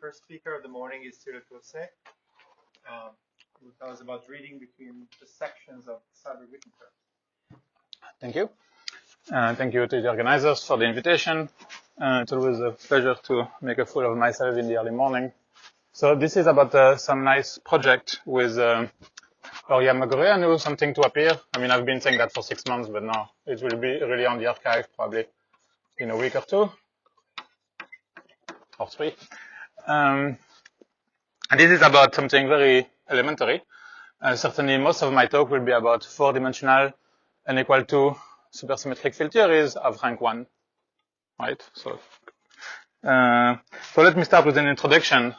first speaker of the morning is Cyril Closset, who will tell us about reading between the sections of Seiberg-Witten terms. Thank you. Thank you to the organizers for the invitation. It's always a pleasure to make a fool of myself in the early morning. So this is about some nice project with Oriam Magoreanu, something to appear. I mean, I've been saying that for 6 months, but now it will be really on the archive probably in a week or 2 or 3. And this is about something very elementary. Certainly most of my talk will be about 4-dimensional n equal to supersymmetric field theories of rank 1, right? So let me start with an introduction,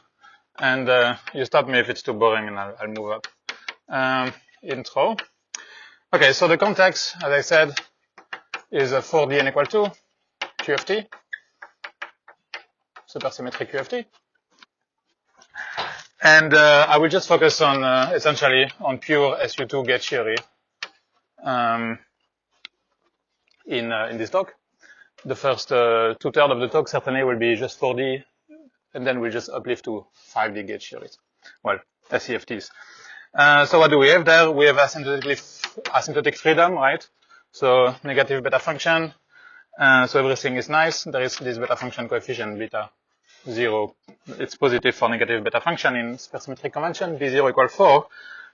and you stop me if it's too boring, and I'll move up. Intro. Okay, so the context, as I said, is a 4D n equal to Q of t, supersymmetric Q of t. And I will just focus on essentially on pure SU2 gauge theory in this talk. The first 2/3 of the talk certainly will be just 4D, and then we'll just uplift to 5D gauge theories. Well, SEFTs. So what do we have there? We have asymptotic freedom, right? So negative beta function. So everything is nice. There is this beta function coefficient, beta 0. It's positive for negative beta function in supersymmetric convention, B0 equals 4.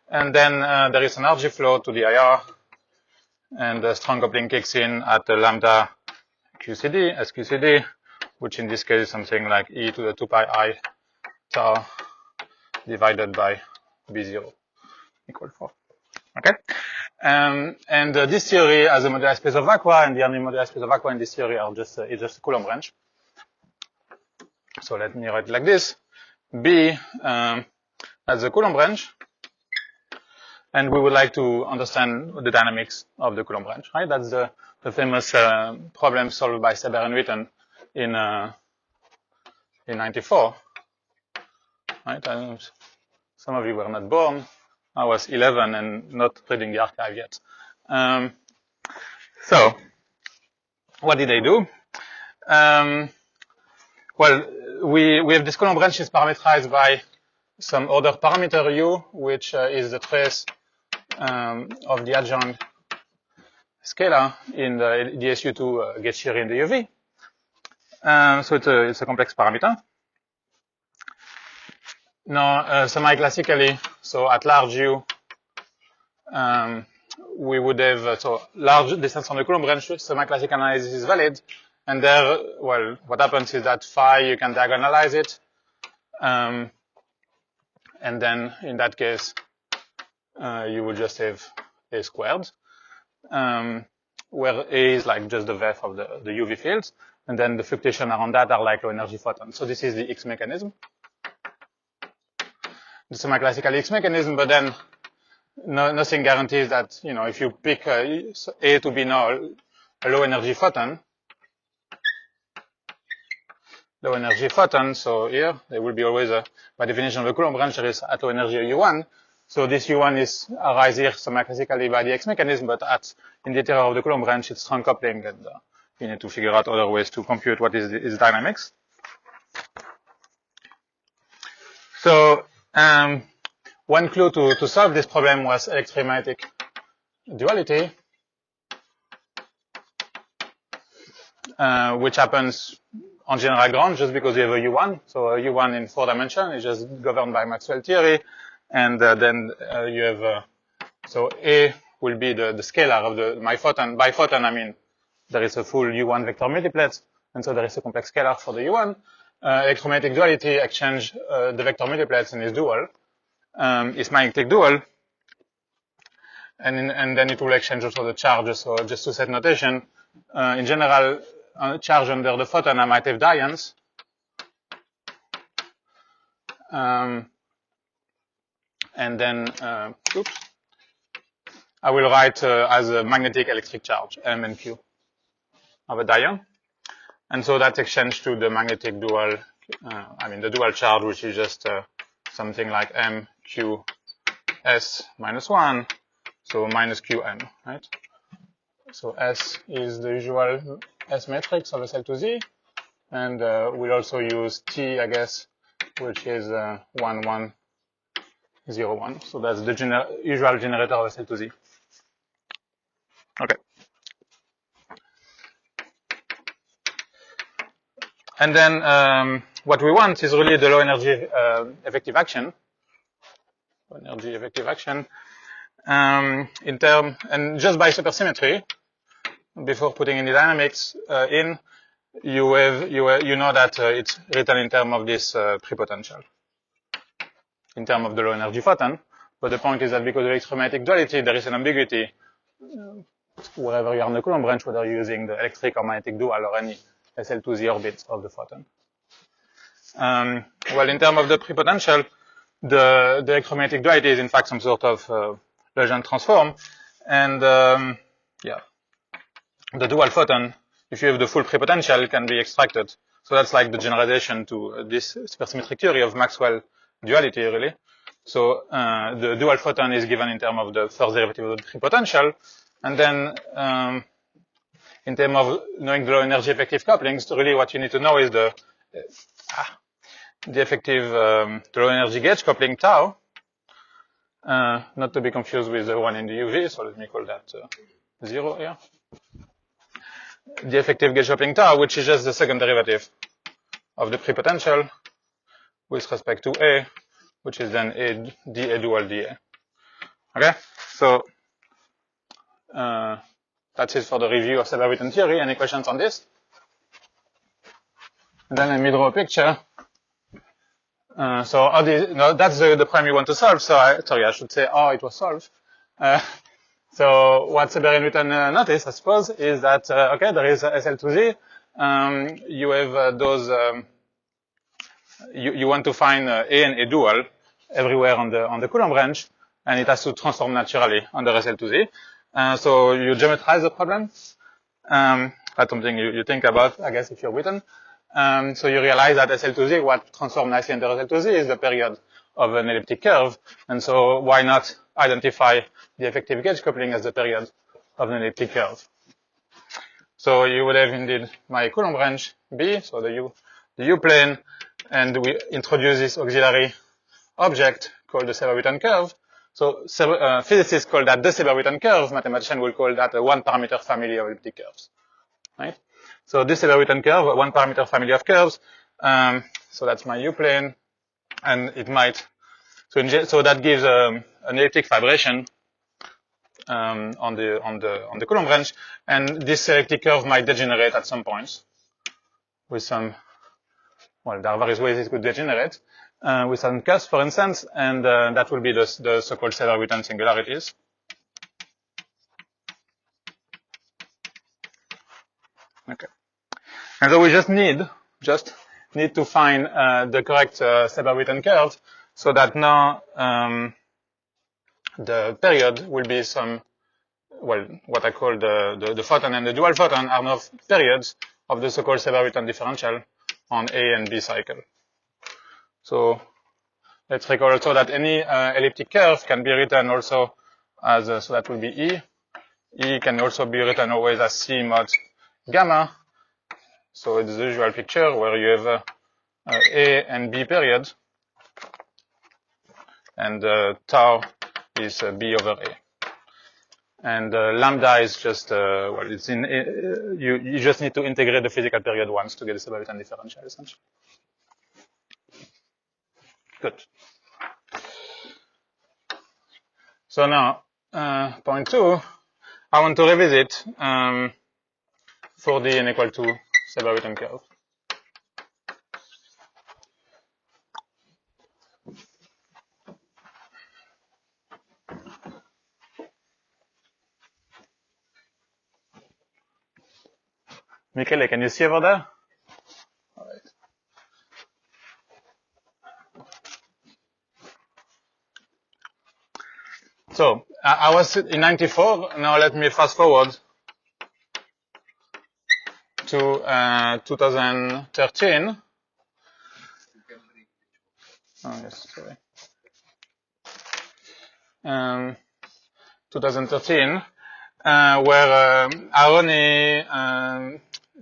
And then there is an RG flow to the IR, and the strong coupling kicks in at lambda QCD, SQCD, which in this case is something like e to the 2 pi I tau divided by B0 equals 4. Okay? And this theory has a moduli space of vacua, and the only moduli space of vacua in this theory are just is just a Coulomb range. So let me write it like this: B as a Coulomb range, and we would like to understand the dynamics of the Coulomb range, right? That's the famous problem solved by Seiberg-Witten in 94, right? Some of you were not born. I was 11 and not reading the archive yet. So what did they do? Well, we have this Coulomb range is parameterized by some order parameter U, which is the trace of the adjunct scalar in the SU2 gauge theory in the UV. So it's a complex parameter. Now, semi-classically, so at large U, we would have, so large distance from the Coulomb range, semi-classical analysis is valid. And there, well, what happens is that phi, you can diagonalize it. And then in that case, you would just have A squared, where A is like just the VEF of the UV fields. And then the fluctuation around that are like low energy photons. So this is the X mechanism. The semi-classical X mechanism, but then nothing guarantees that, you know, if you pick A to be now a low energy photon, so here there will be always by definition of the Coulomb range, there is at low energy a U1. So this U1 is arise here semi-classically by the X mechanism, but in the interior of the Coulomb range, it's strong coupling, and you need to figure out other ways to compute what is its dynamics. So one clue to solve this problem was electromagnetic duality, which happens on general ground just because you have a U1. So a U1 in 4 dimensions is just governed by Maxwell theory. And then you have, so A will be the scalar of my photon. By photon, I mean there is a full U1 vector multiplet, and so there is a complex scalar for the U1. Electromagnetic duality exchange the vector multiplets in its dual, its magnetic dual, and then it will exchange also the charges. So just to set notation, in general, charge under the photon, I might have dions. And then, I will write as a magnetic electric charge, M and Q of a dion. And so that's exchanged to the magnetic dual, the dual charge, which is just something like M, Q, S minus 1, so minus QM, right? So S is the usual S matrix of SL to Z, and we'll also use T, I guess, which is 1101. So that's the usual generator of SL2Z. Okay. And then what we want is really the low energy effective action. Energy effective action in term, and just by supersymmetry, before putting any dynamics in, you know that it's written in terms of this prepotential, in terms of the low energy photon. But the point is that because of electromagnetic duality, there is an ambiguity wherever you are in the Coulomb branch, whether you're using the electric or magnetic dual or any SL2Z orbits of the photon. Well, in terms of the prepotential, the electromagnetic duality is in fact some sort of Legendre transform, and yeah, the dual photon, if you have the full prepotential, can be extracted. So that's like the generalization to this supersymmetric theory of Maxwell duality, really. So the dual photon is given in terms of the first derivative of the prepotential, and then in terms of knowing the low energy effective couplings, really what you need to know is the effective the low energy gauge coupling tau, not to be confused with the one in the UV, so let me call that 0 here. The effective gauge coupling tau, which is just the second derivative of the prepotential with respect to A, which is then A dual dA. Okay, so that's it for the review of Seiberg-Witten theory. Any questions on this? And then let me draw a picture. So that's the problem you want to solve. So I should say, it was solved. So what Seiberg-Witten noticed, I suppose, is that, okay, there is SL2Z. You have those, you want to find A and A dual everywhere on the Coulomb branch, and it has to transform naturally under SL2Z. So you geometrize the problem. That's something you think about, I guess, if you're Witten. So you realize that SL2Z, what transforms nicely under SL2Z is the period of an elliptic curve. And so why not identify the effective gauge coupling as the period of an elliptic curve? So you would have indeed my Coulomb branch B, so the U plane, and we introduce this auxiliary object called the Seiberg-Witten curve. So physicists call that the Seiberg-Witten curve. Mathematicians will call that a one-parameter family of elliptic curves. Right? So this Seiberg-Witten curve, a one-parameter family of curves. So that's my U plane, and it might. So that gives an elliptic vibration on the Coulomb branch, and this elliptic curve might degenerate at some points with some. Well, there are various ways it could degenerate with some cusp, for instance, and that will be the so-called Seiberg-Witten singularities. Okay. And so we just need to find the correct Seiberg-Witten curve, so that now the period will be some, well, what I call the photon and the dual photon are now periods of the so-called Seiberg-Witten differential on A and B cycle. So let's recall also that any elliptic curve can be written also as so that will be E. E can also be written always as C mod gamma. So it's the usual picture where you have A and B period, and tau is B over A. And lambda is just, well, it's in, you just need to integrate the physical period once to get the Seiberg-Witten differential, essentially. Good. So now, point 2, I want to revisit for the n equal to Seiberg-Witten curve. Michele, can you see over there? All right. So I was in 94. Now let me fast forward to 2013. Oh yes, sorry. 2013, where Aroni,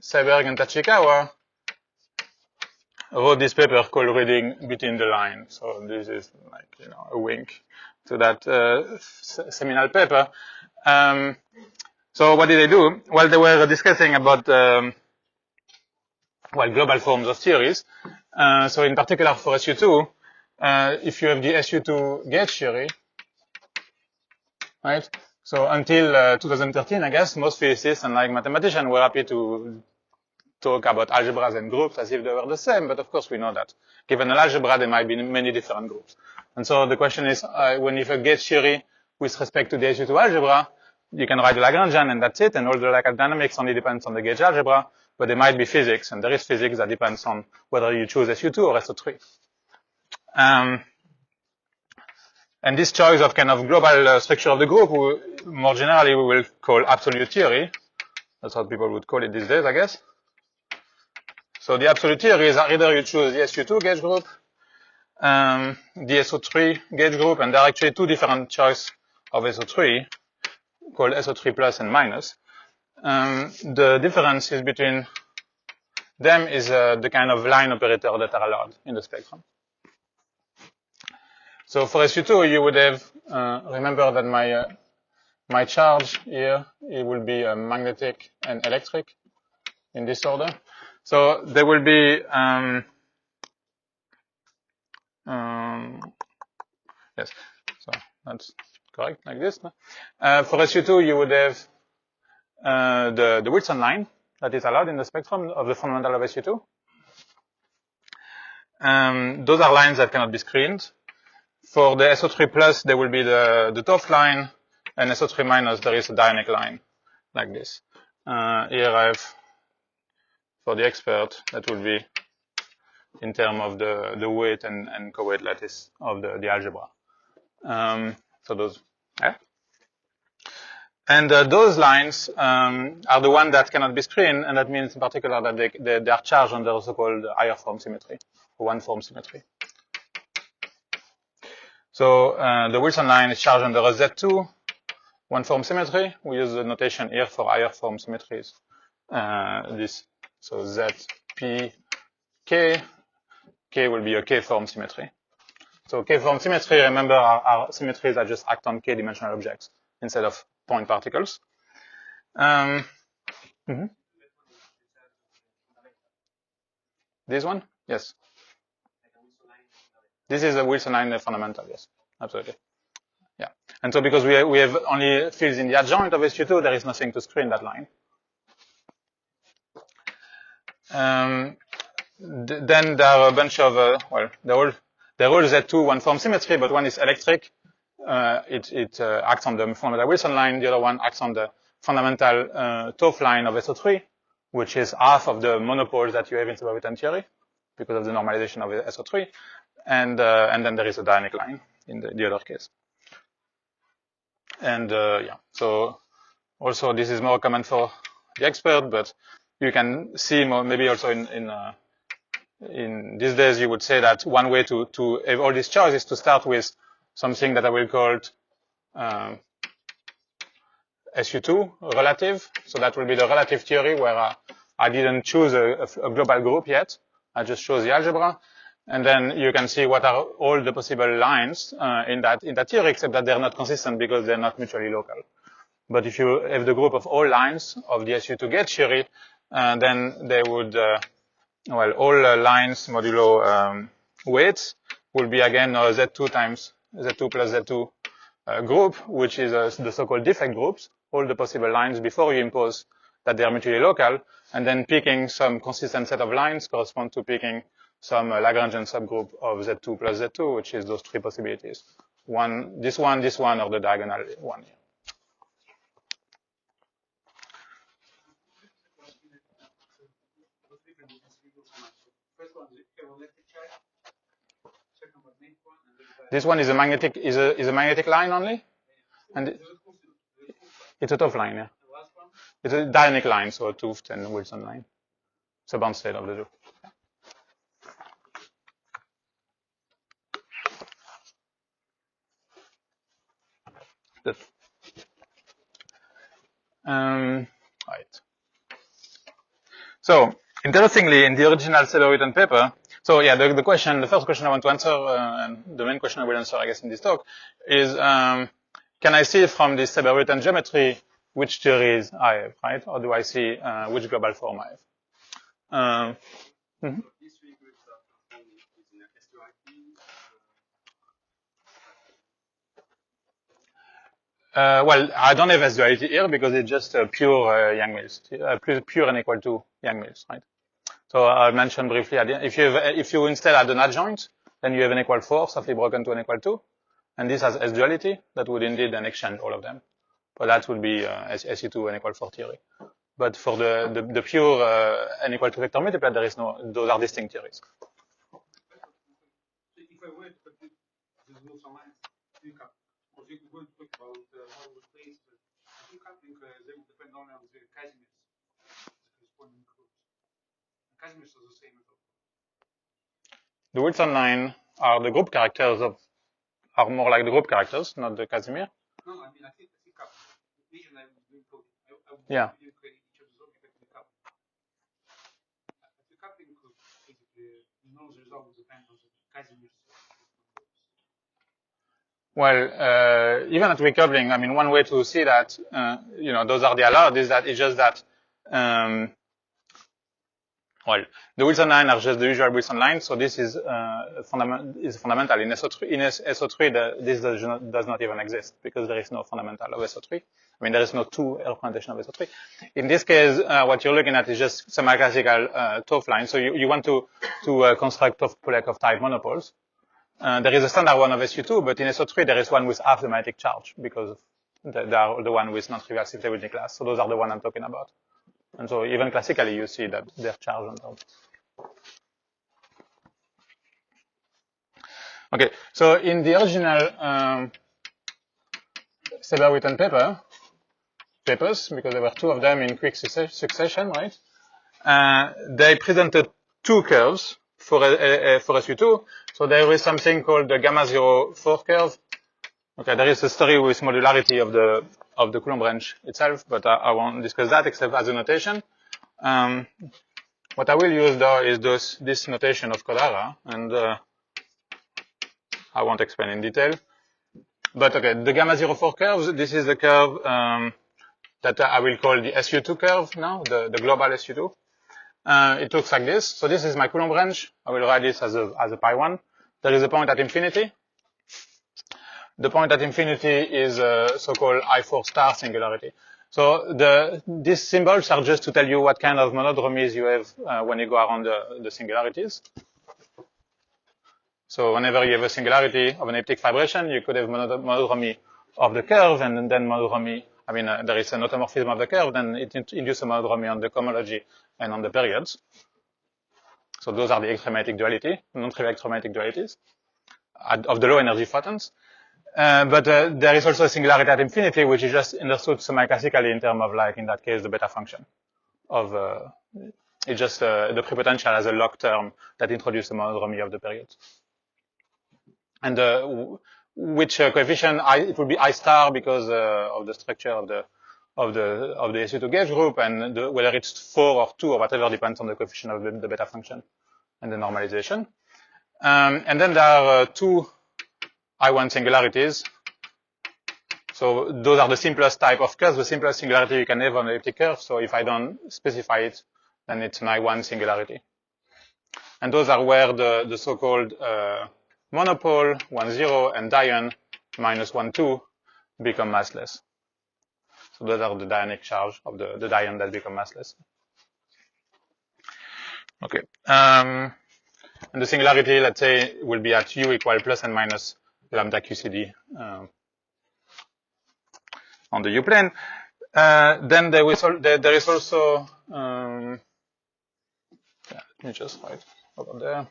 Seiberg, and Tachikawa wrote this paper called Reading Between the Lines. So this is like, a wink to that seminal paper. So what did they do? Well, they were discussing about, global forms of theories. So in particular for SU2, if you have the SU2 gauge theory, right? So until 2013, I guess, most physicists and mathematicians were happy to talk about algebras and groups as if they were the same, but of course we know that given an algebra, there might be many different groups. And so the question is, when you have a gauge theory with respect to the SU2 algebra, you can write the Lagrangian and that's it, and all the local dynamics only depends on the gauge algebra, but there might be physics, and there is physics that depends on whether you choose SU2 or SO3. And this choice of kind of global structure of the group, more generally, we will call absolute theory. That's what people would call it these days, I guess. So the absolute theory is either you choose the SU2 gauge group, the SO3 gauge group, and there are actually two different choices of SO3, called SO3 plus and minus. The difference is between them is the kind of line operator that are allowed in the spectrum. So for SU2, you would have, remember that my charge here, it will be magnetic and electric in this order. So there will be, yes, so that's correct, like this. For SU2, you would have the Wilson line that is allowed in the spectrum of the fundamental of SU2. Those are lines that cannot be screened. For the SO3 plus, there will be the top line, and SO3 minus, there is a dionic line, like this. Here I have, for the expert, that will be in terms of the weight and co-weight lattice of the algebra. So those, yeah. And those lines are the ones that cannot be screened, and that means in particular that they are charged under the so-called higher form symmetry, or one form symmetry. So the Wilson line is charged under a Z2 one form symmetry. We use the notation here for higher form symmetries. So Z, P, K. K will be a K form symmetry. So K form symmetry, remember, are symmetries that just act on K dimensional objects instead of point particles. This one? Yes. This is a Wilson line fundamental, yes, absolutely. Yeah. And so because we have only fields in the adjoint of SU2, there is nothing to screen that line. Then there are a bunch of, they're all Z2 one form symmetry, but one is electric. It acts on the fundamental Wilson line. The other one acts on the fundamental top line of SO3, which is half of the monopoles that you have in Seiberg-Witten theory because of the normalization of SO3. And then there is a dionic line in the other case. And yeah, so also this is more common for the expert, but you can see more, maybe also in these days you would say that one way to have all these choices is to start with something that I will call SU2 relative. So that will be the relative theory where I didn't choose a global group yet. I just chose the algebra. And then you can see what are all the possible lines in that theory, except that they're not consistent because they're not mutually local. But if you have the group of all lines of the SU2 gauge theory, then they would, all lines modulo weights will be again Z2 times Z2 plus Z2 group, which is the so-called defect groups, all the possible lines before you impose that they are mutually local, and then picking some consistent set of lines correspond to picking some Lagrangian subgroup of Z2 plus Z2, which is those three possibilities. This one, or the diagonal one here. This one is a magnetic line only, and it's a top line, yeah. It's a dionic line, so a 't and Wilson line. It's a bound state of the two. Right. So, interestingly, in the original Seiberg-Witten paper, So yeah, the first question I want to answer, and the main question I will answer, I guess, in this talk, is can I see from this Seiberg-Witten geometry which theories I have, right? Or do I see which global form I have? Mm-hmm. Well, I don't have S duality here because it's just pure Yang-Mills, pure and equal to Yang-Mills, right? So I mentioned briefly, if you instead add an adjoint, then you have an equal 4, softly broken to an equal 2. And this has S duality, that would indeed then exchange all of them. But that would be SE2 n equal 4 theory. But for the pure n equal 2 vector multiplet, there is no, those are distinct theories. If I were to compute these Wilson lines, you can, because you're going to talk about model space, but you can think they will depend only on the Casimirs, the corresponding groups. Casimirs are the same as well. The Wilson line are the group characters are more like the group characters, not the Casimir. No, I mean, I think the reason I'm doing coding, I will Yeah. each of those objects with coupling. The coupling could basically, the result will depend on the Casimirs. Well, even at recoupling, I mean, one way to see that, those are the allowed is that it's just that, well, the Wilson line are just the usual Wilson line, so this is fundamental. In SO3, this does not even exist because there is no fundamental of SO3. I mean, there is no two representation of SO3. In this case, what you're looking at is just semi-classical TOF line. So you want to construct TOF-Polyakov type monopoles. There is a standard one of SU2, but in SO3 there is one with half the magnetic charge because they are the one with non-trivial stability class. So those are the one I'm talking about. And so even classically you see that they're charged on top. Okay, so in the original Seiberg-Witten papers, because there were two of them in quick succession, right? They presented two curves for SU2. So there is something called the gamma 0 4 curve. Okay, there is a story with modularity of the Coulomb range itself, but I won't discuss that except as a notation. What I will use though is this notation of Kodara, and I won't explain in detail. But okay, the gamma 0 4 curves, this is the curve that I will call the SU2 curve now, the global SU2. It looks like this. So this is my Coulomb range. I will write this as a pi1. There is a point at infinity. The point at infinity is a so-called I4 star singularity. So these symbols are just to tell you what kind of monodromies you have when you go around the singularities. So whenever you have a singularity of an elliptic vibration, you could have monodromy of the curve, and then monodromy, there is an automorphism of the curve, then it induces a monodromy on the cohomology and on the periods. So those are the electromagnetic duality, non-trivial electromagnetic dualities of the low energy photons. But there is also a singularity at infinity, which is just understood semi-classically in terms of, like, in that case, the beta function of, it's just the prepotential as a log term that introduces the monodromy of the periods. And which coefficient? It would be I star because of the structure of the SU2 gauge group, and whether it's 4 or 2 or whatever depends on the coefficient of the beta function and the normalization. And then there are two I1 singularities. So those are the simplest type of curves, the simplest singularity you can have on an elliptic curve. So if I don't specify it, then it's an I1 singularity. And those are where the so-called monopole 1, 0 and dione minus 1, 2 become massless. So those are the dionic charge of the dione that become massless. Okay. And the singularity, let's say, will be at U equal plus and minus lambda QCD on the U plane. Then there is also, let me just write over there.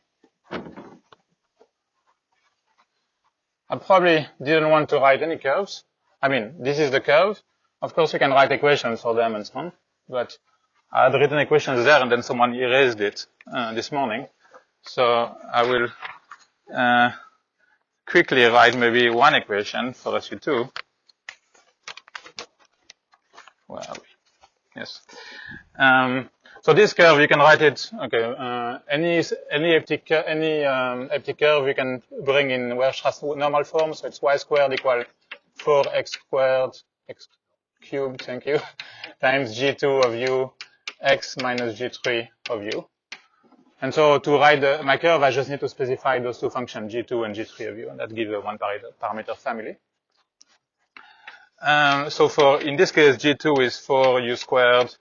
I probably didn't want to write any curves. I mean, this is the curve. Of course, you can write equations for them and so on, but I had written equations there and then someone erased it this morning. So I will quickly write maybe one equation for SU2. Where are we? Yes. So this curve, you can write it, okay, any elliptic curve you can bring in Weierstrass normal form, so it's y squared equal 4x squared, x cubed, thank you, times g2 of u, x minus g3 of u. And so to write my curve, I just need to specify those two functions, g2 and g3 of u, and that gives a one parameter family. So for, in this case, g2 is 4u squared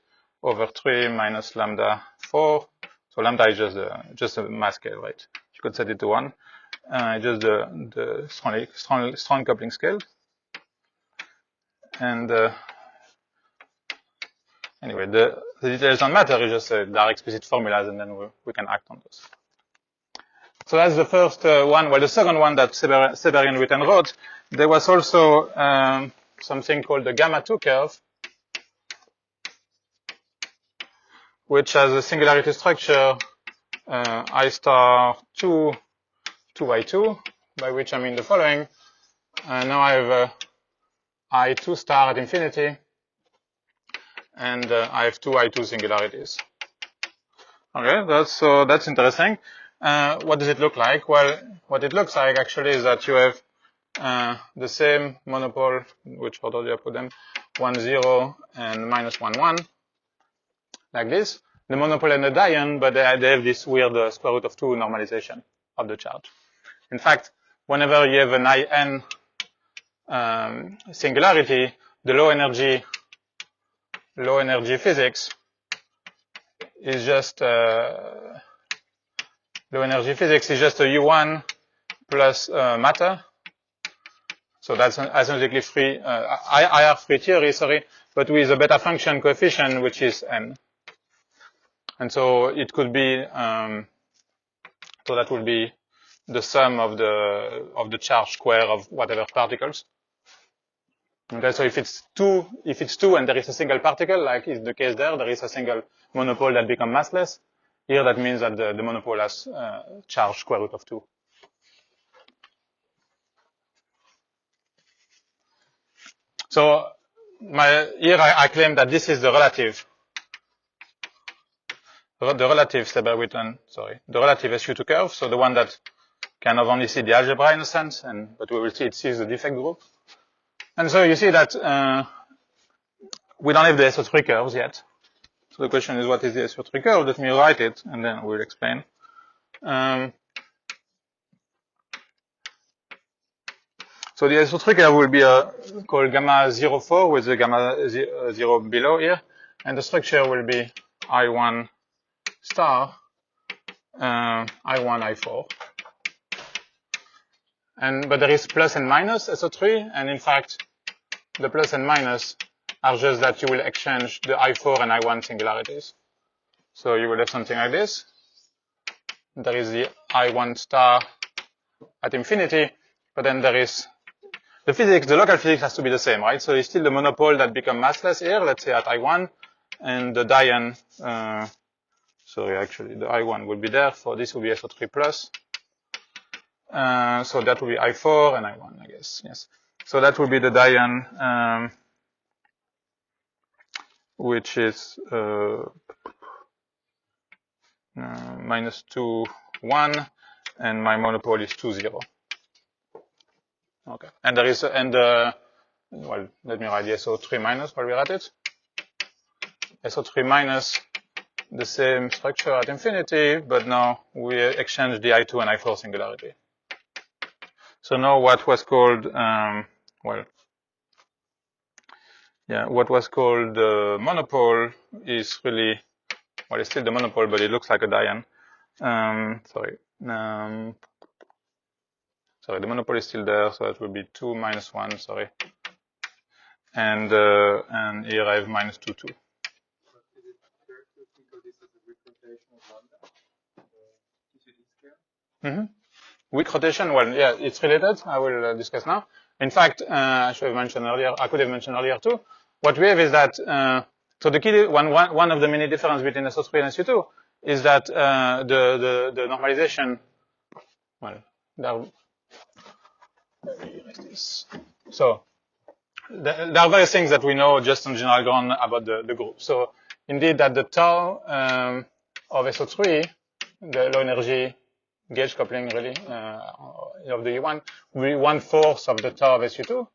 over 3 minus lambda 4. So lambda is just a mass scale, right? You could set it to 1. Just the strong coupling scale. And anyway, the details don't matter. It's just there are explicit formulas, and then we can act on those. So that's the first one. Well, the second one that Seiberg-Witten wrote, there was also something called the gamma 2 curve, which has a singularity structure I star 2i2, by which I mean the following. Now I have I2 star at infinity, and I have two I2 singularities. Okay, that's interesting. What does it look like? Well, what it looks like actually is that you have the same monopole, which order do I put them? 1, 0, and minus 1, 1, like this. The monopole and the diane, but they have this weird square root of 2 normalization of the charge. In fact, whenever you have an IN singularity, the low energy physics is just a U1 plus matter. So that's asymptotically free, IR free theory, sorry, but with a beta function coefficient, which is n. And so it could be, so that would be the sum of the charge square of whatever particles. Okay, so if it's two and there is a single particle, like is the case there is a single monopole that becomes massless. Here that means that the monopole has charge square root of 2. So here I claim that this is the relative Seiberg-Witten, the relative SU2 curve, so the one that kind of only see the algebra in a sense, but we will see it sees the defect group. And so you see that we don't have the SO3 curves yet. So the question is, what is the SO3 curve? Let me write it, and then we'll explain. So the SO3 curve will be called gamma 04 with the gamma 0 below here, and the structure will be I1 star, I1, I4. But there is plus and minus SO3, and in fact, the plus and minus are just that you will exchange the I4 and I1 singularities. So you will have something like this. There is the I1 star at infinity, but then there is the physics, the local physics has to be the same, right? So it's still the monopole that becomes massless here, let's say at I1, and the diane, sorry, actually, the I1 will be there, for this will be SO3 plus. So that will be I4 and I1, I guess, yes. So that will be the diane, which is minus 2, 1, and my monopole is 2, 0. Okay, and there is, well, let me write the SO3 minus while we're at it. SO3 minus, the same structure at infinity, but now we exchange the I2 and I4 singularity. So now what was called, what was called the monopole is really, well, it's still the monopole, but it looks like a diane. Sorry, the monopole is still there, so it will be 2 minus 1, sorry. And here I have minus 2, 2. Is it fair to think of this as a weak rotation of lambda, the TCD scale? Mm-hmm. Weak rotation, well, yeah, it's related. I will discuss now. In fact, I should have mentioned earlier, I could have mentioned earlier too. What we have is that, so the key, one of the many differences between SO3 and SU2 is that the normalization, well, so there are various things that we know just on general ground about the group. So indeed that the tau of SO3, the low energy gauge coupling really of the E1, will be 1/4 of the tau of SU2.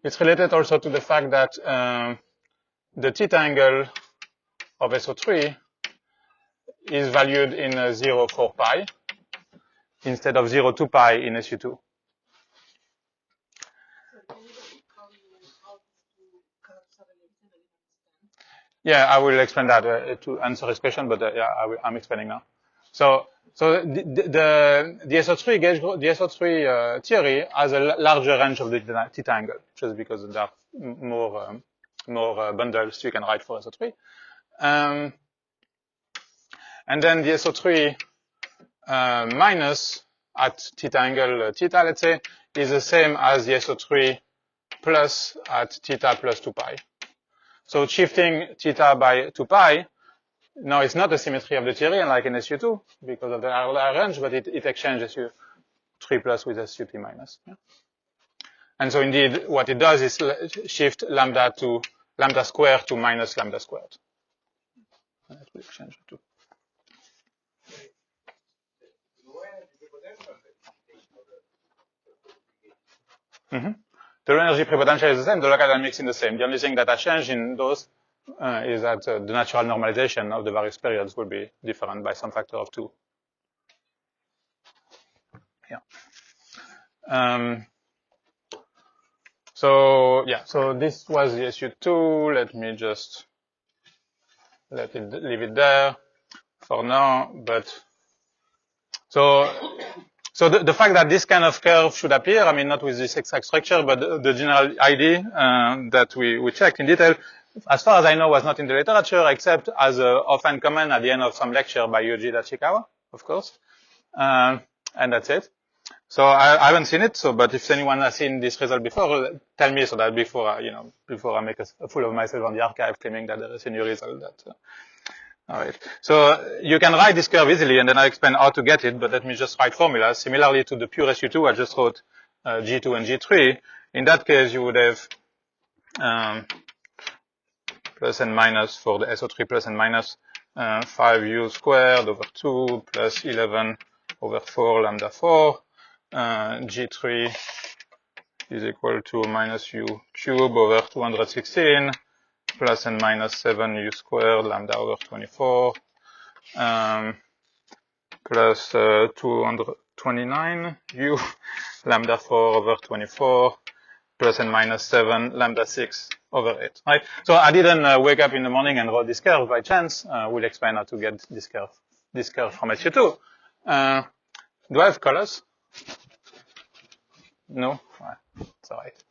It's related also to the fact that the theta angle of SO3 is valued in 0,4 pi instead of 0,2 pi in SU2. Yeah, I will explain that to answer his question, but yeah, I'm explaining now. So the SO3 gauge, the SO3 theory has a larger range of the theta angle, just because there are more bundles you can write for SO3. And then the SO3 minus at theta angle theta, let's say, is the same as the SO3 plus at theta plus 2 pi. So shifting theta by 2 pi, now it's not a symmetry of the theory, unlike in SU2, because of the range, but it exchanges SU3 plus with SU3 minus. Yeah? And so indeed, what it does is shift lambda squared to minus lambda squared. And that will exchange the two. Mm-hmm. The energy prepotential is the same, the local dynamics is the same. The only thing that has changed in those is that the natural normalization of the various periods will be different by some factor of 2. Yeah. So this was the SU2. Let me just leave it there for now. But so the fact that this kind of curve should appear, I mean, not with this exact structure, but the general idea that we checked in detail, as far as I know, was not in the literature, except as a often comment at the end of some lecture by Yoji Tachikawa, of course. And that's it. So I haven't seen it, but if anyone has seen this result before, tell me so that before I make a fool of myself on the archive claiming that there is a new result. All right. So you can write this curve easily, and then I explain how to get it, but let me just write formulas. Similarly to the pure SU2, I just wrote G2 and G3. In that case, you would have plus and minus for the SO3 plus and minus 5u squared over 2 plus 11 over 4 lambda 4. G3 is equal to minus u cube over 216 plus and minus 7 u squared lambda over 24 plus 229 u lambda 4 over 24 plus and minus 7 lambda 6 over 8. Right? So I didn't wake up in the morning and wrote this curve by chance. We'll explain how to get this curve from SU2. Do I have colors? No? Right. It's all right.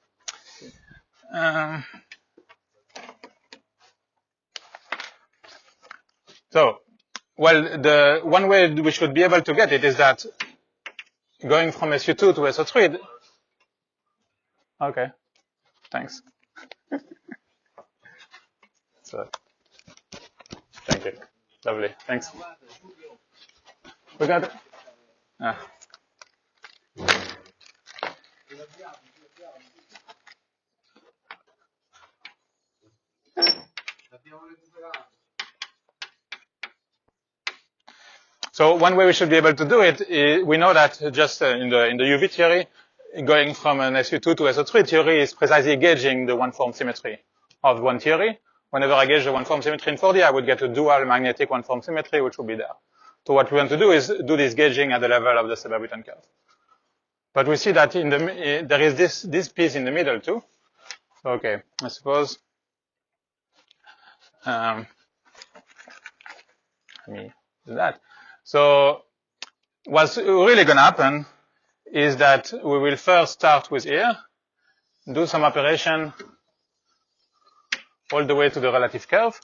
Well, the one way we should be able to get it is that going from SU2 to SO3. Okay. Thanks. So, thank you. Lovely. Thanks. We got it. So one way we should be able to do it is, we know that just in the UV theory, going from an SU2 to SO3 theory is precisely gauging the one-form symmetry of one theory. Whenever I gauge the one-form symmetry in 4D, I would get a dual magnetic one-form symmetry, which will be there. So what we want to do is do this gauging at the level of the Seiberg-Witten curve. But we see that there is this piece in the middle too. Okay, I suppose. Let me do that. So what's really going to happen is that we will first start with here, do some operation all the way to the relative curve.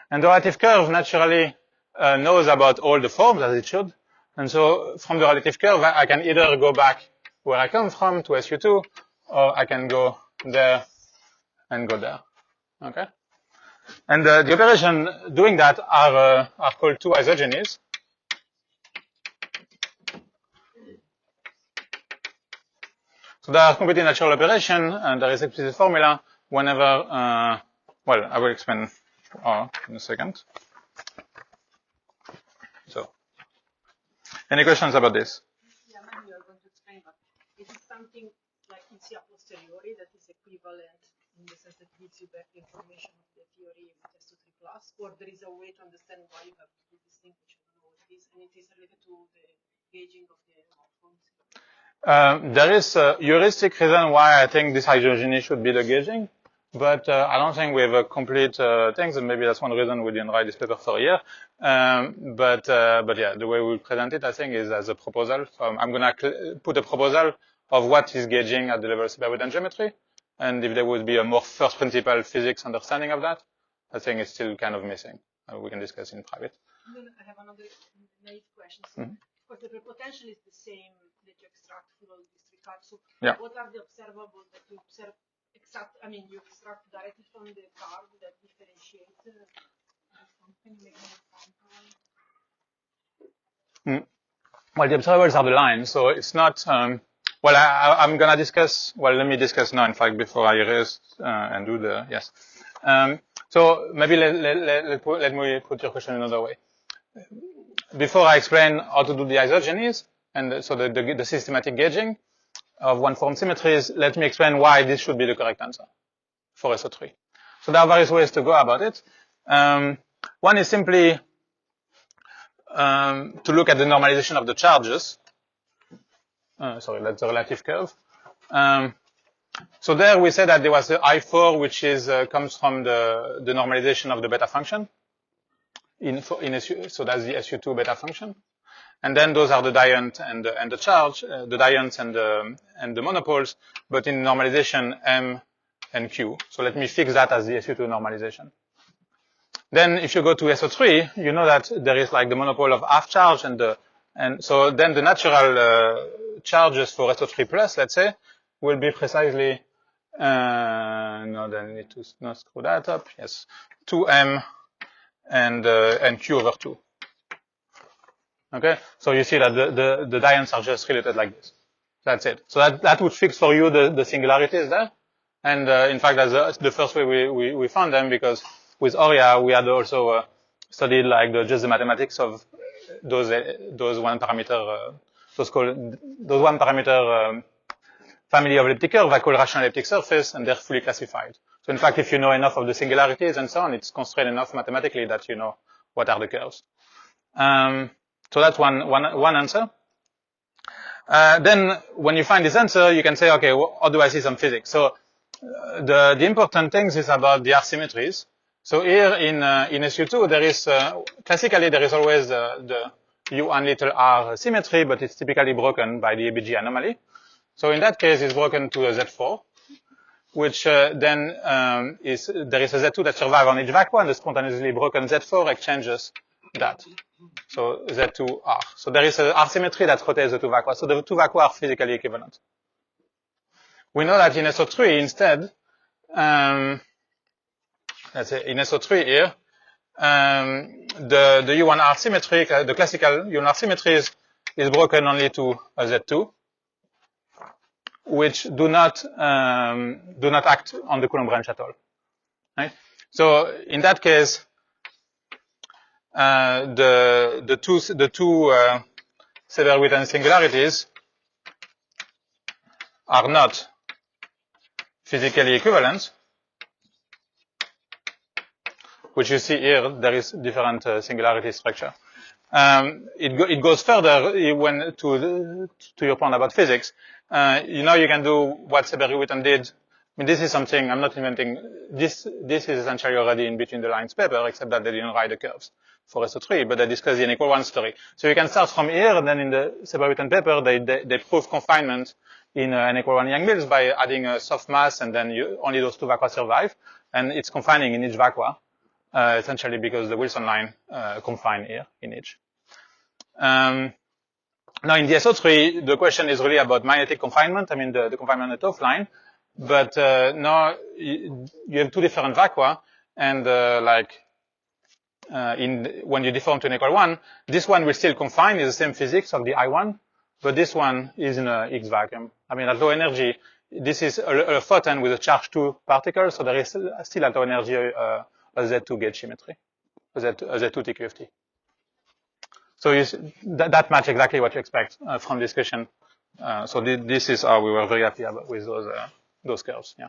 And the relative curve naturally knows about all the forms, as it should. And so from the relative curve, I can either go back where I come from to SU2, or I can go there and go there. Okay? And the operation doing that are called two isogenies. So they are completely natural operation, and there is explicit formula whenever, well, I will explain in a second. So, any questions about this? Yeah, maybe you're going to explain, but is it something like you see a posteriori that is equivalent in the sense that it gives you back the information of the theory with S23 plus, or there is a way to understand why you have to do this thing, which I don't know what it is, and it is related to the gauging of the morphomes? There is a heuristic reason why I think this hydrogeny should be the gauging, but I don't think we have a complete thing, and maybe that's one reason we didn't write this paper for a year. But yeah, the way we present it, I think, is as a proposal. So I'm gonna put a proposal of what is gauging at the level of Seiberg-Witten geometry, and if there would be a more first principle physics understanding of that, I think it's still kind of missing. We can discuss in private. And then I have another naive question. So, of course, the potential is the same that you extract through all these three cards. So, Yeah. what are the observables that you observe? You extract directly from the card that differentiate this one? Can you make an example? Well, the observables are the lines, so it's not. Well, I'm gonna discuss. Well, let me discuss now. In fact, before I erase and do the yes. So maybe let me put your question another way. Before I explain how to do the isogenies and so the systematic gauging of one-form symmetries, let me explain why this should be the correct answer for SO3. So there are various ways to go about it. One is simply to look at the normalization of the charges. Sorry, that's the relative curve. So there we said that there was the I4, which is comes from the normalization of the beta function. So that's the SU2 beta function. And then those are the diant and the charge, the diants and the monopoles, but in normalization M and Q. So let me fix that as the SU2 normalization. Then if you go to SO3, you know that there is like the monopole of half charge and so then the natural charges for SO3 plus, let's say, will be precisely no, then I need to not screw that up. Yes, 2M and Q over 2. Okay, so you see that the diants are just related like this. That's it. So that would fix for you the singularities there. And in fact, that's the first way we found them, because with Oria we had also studied like just the mathematics of those one parameter family of elliptic curve I call rational elliptic surface, and they're fully classified. So in fact, if you know enough of the singularities and so on, it's constrained enough mathematically that you know what are the curves. So that's one answer. Then when you find this answer, you can say, okay, how do I see some physics? So the important things is about the R symmetries. So here in SU2, there is classically there is always the U1 little r symmetry, but it's typically broken by the ABG anomaly. So in that case, it's broken to a Z4, which then there is a Z2 that survives on each vacua, and the spontaneously broken Z4 exchanges that. So Z2R. So there is a R symmetry that rotates the two vacua. So the two vacua are physically equivalent. We know that in SO3 instead, let's say in SO3 here, the U1R symmetry, the classical U1R symmetry is broken only to a Z2, which do not act on the Coulomb branch at all. Right? So in that case, the two Seiberg-Witten singularities are not physically equivalent, which you see here. There is different singularity structure. It goes further when to your point about physics. You know, you can do what Seiberg-Witten did. I mean, this is something I'm not inventing. This is essentially already in Between the Lines paper, except that they didn't write the curves for SO3, but they discuss the n=1 story. So you can start from here, and then in the Seiberg-Witten paper, they prove confinement in n=1 Yang-Mills by adding a soft mass, and then only those two vacua survive, and it's confining in each vacua, essentially because the Wilson line confine here in each. Now in the SO3, the question is really about magnetic confinement. I mean, the confinement at offline. But now you have two different vacua, and when you deform to n=1, this one will still confine, is the same physics of the I1, but this one is in a X vacuum. I mean, at low energy, this is a photon with a charge 2 particle, so there is still at low energy a a Z2 gauge symmetry, a Z2 TQFT. So that match exactly what you expect from this question. So this is how we were very happy with those curves. Yeah.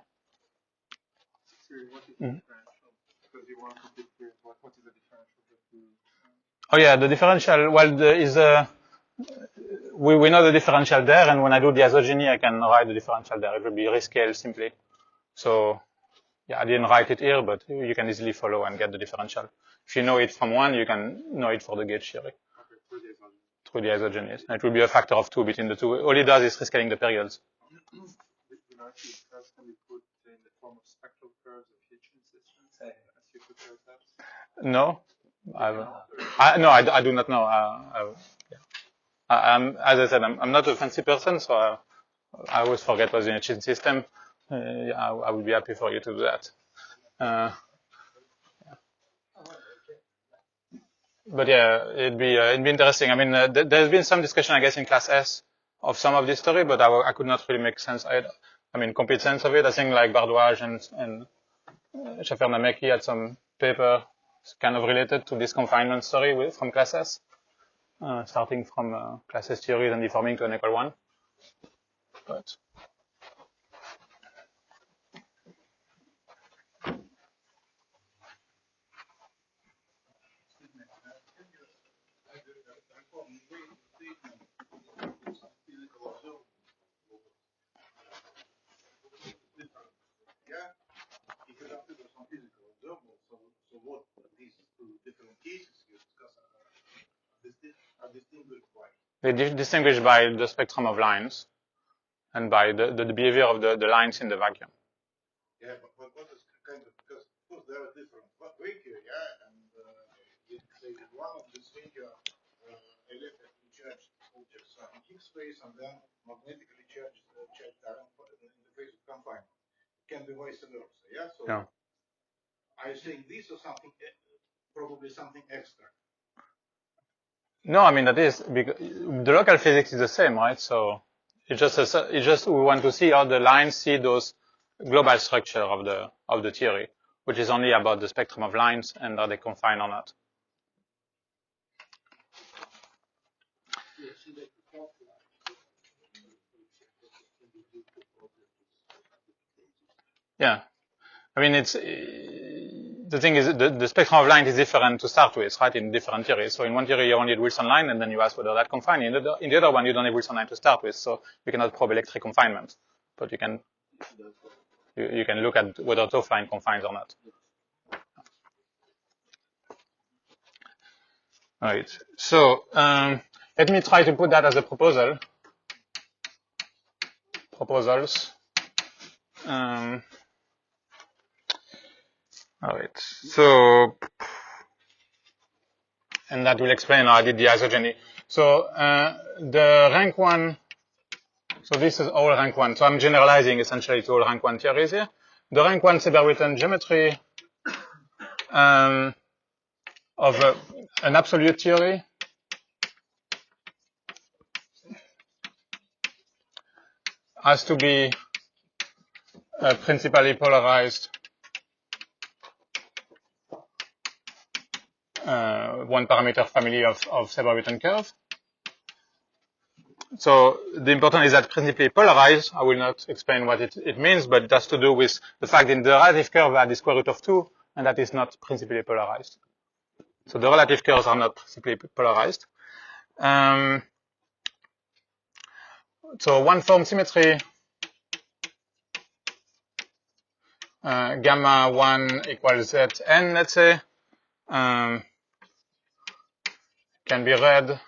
Cyril, what is the differential? Because you want to differentiate. What is the differential? Oh yeah, the differential. Well, we know the differential there, and when I do the isogeny, I can write the differential there. It will be rescaled simply. So yeah, I didn't write it here, but you can easily follow and get the differential. If you know it from one, you can know it for the gauge theory. Okay, through the isogeny. Yes. And it will be a factor of 2 between the two. All it does is rescaling the periods. The inertial curves can be put in the form of spectral curves of H insistence as you put yourselves? No. I do not know. As I said, I'm not a fancy person, so I always forget what's in a cheat system. I would be happy for you to do that. But yeah, it'd be interesting. I mean, there's been some discussion, I guess, in class S of some of this story, but I could not really make sense. Complete sense of it. I think like Bardouage and Schaffer-Nameki had some paper kind of related to this confinement story from class S, starting from class S theories and deforming to n equal 1. But So what these two different cases you discuss are distinguished by? They distinguished by the spectrum of lines and by the behavior of the lines in the vacuum. Yeah, but what is kind of, because of course there are different vacuum, yeah, and say one of this vacuum electrically charged objects are in Higgs space and then magnetically charged current in the phase of confinement. It can be vice versa, yeah? So yeah. Are you saying this or something, probably something extra? No, I mean, that is, because the local physics is the same, right? So it's just we want to see how the lines see those global structure of the theory, which is only about the spectrum of lines and are they confined or not. Yeah. I mean, the thing is, the spectrum of lines is different to start with, right, in different theories. So in one theory, you only need Wilson line, and then you ask whether that confined. In the other one, you don't need Wilson line to start with, so you cannot probe electric confinement. But you can look at whether Toph line confines or not. All right. So let me try to put that as a proposal. Proposals. All right. So, and that will explain how I did the isogeny. So the rank 1. So this is all rank 1. So I'm generalizing essentially to all rank 1 theories here. The rank 1 Seiberg-Witten geometry of an absolute theory has to be principally polarized one parameter family of Seiberg-Witten curve. So the important is that principally polarized. I will not explain what it means, but it has to do with the fact that the relative curve had the square root of 2, and that is not principally polarized. So the relative curves are not principally polarized. So one form symmetry, gamma 1 equals Zn, let's say, can be read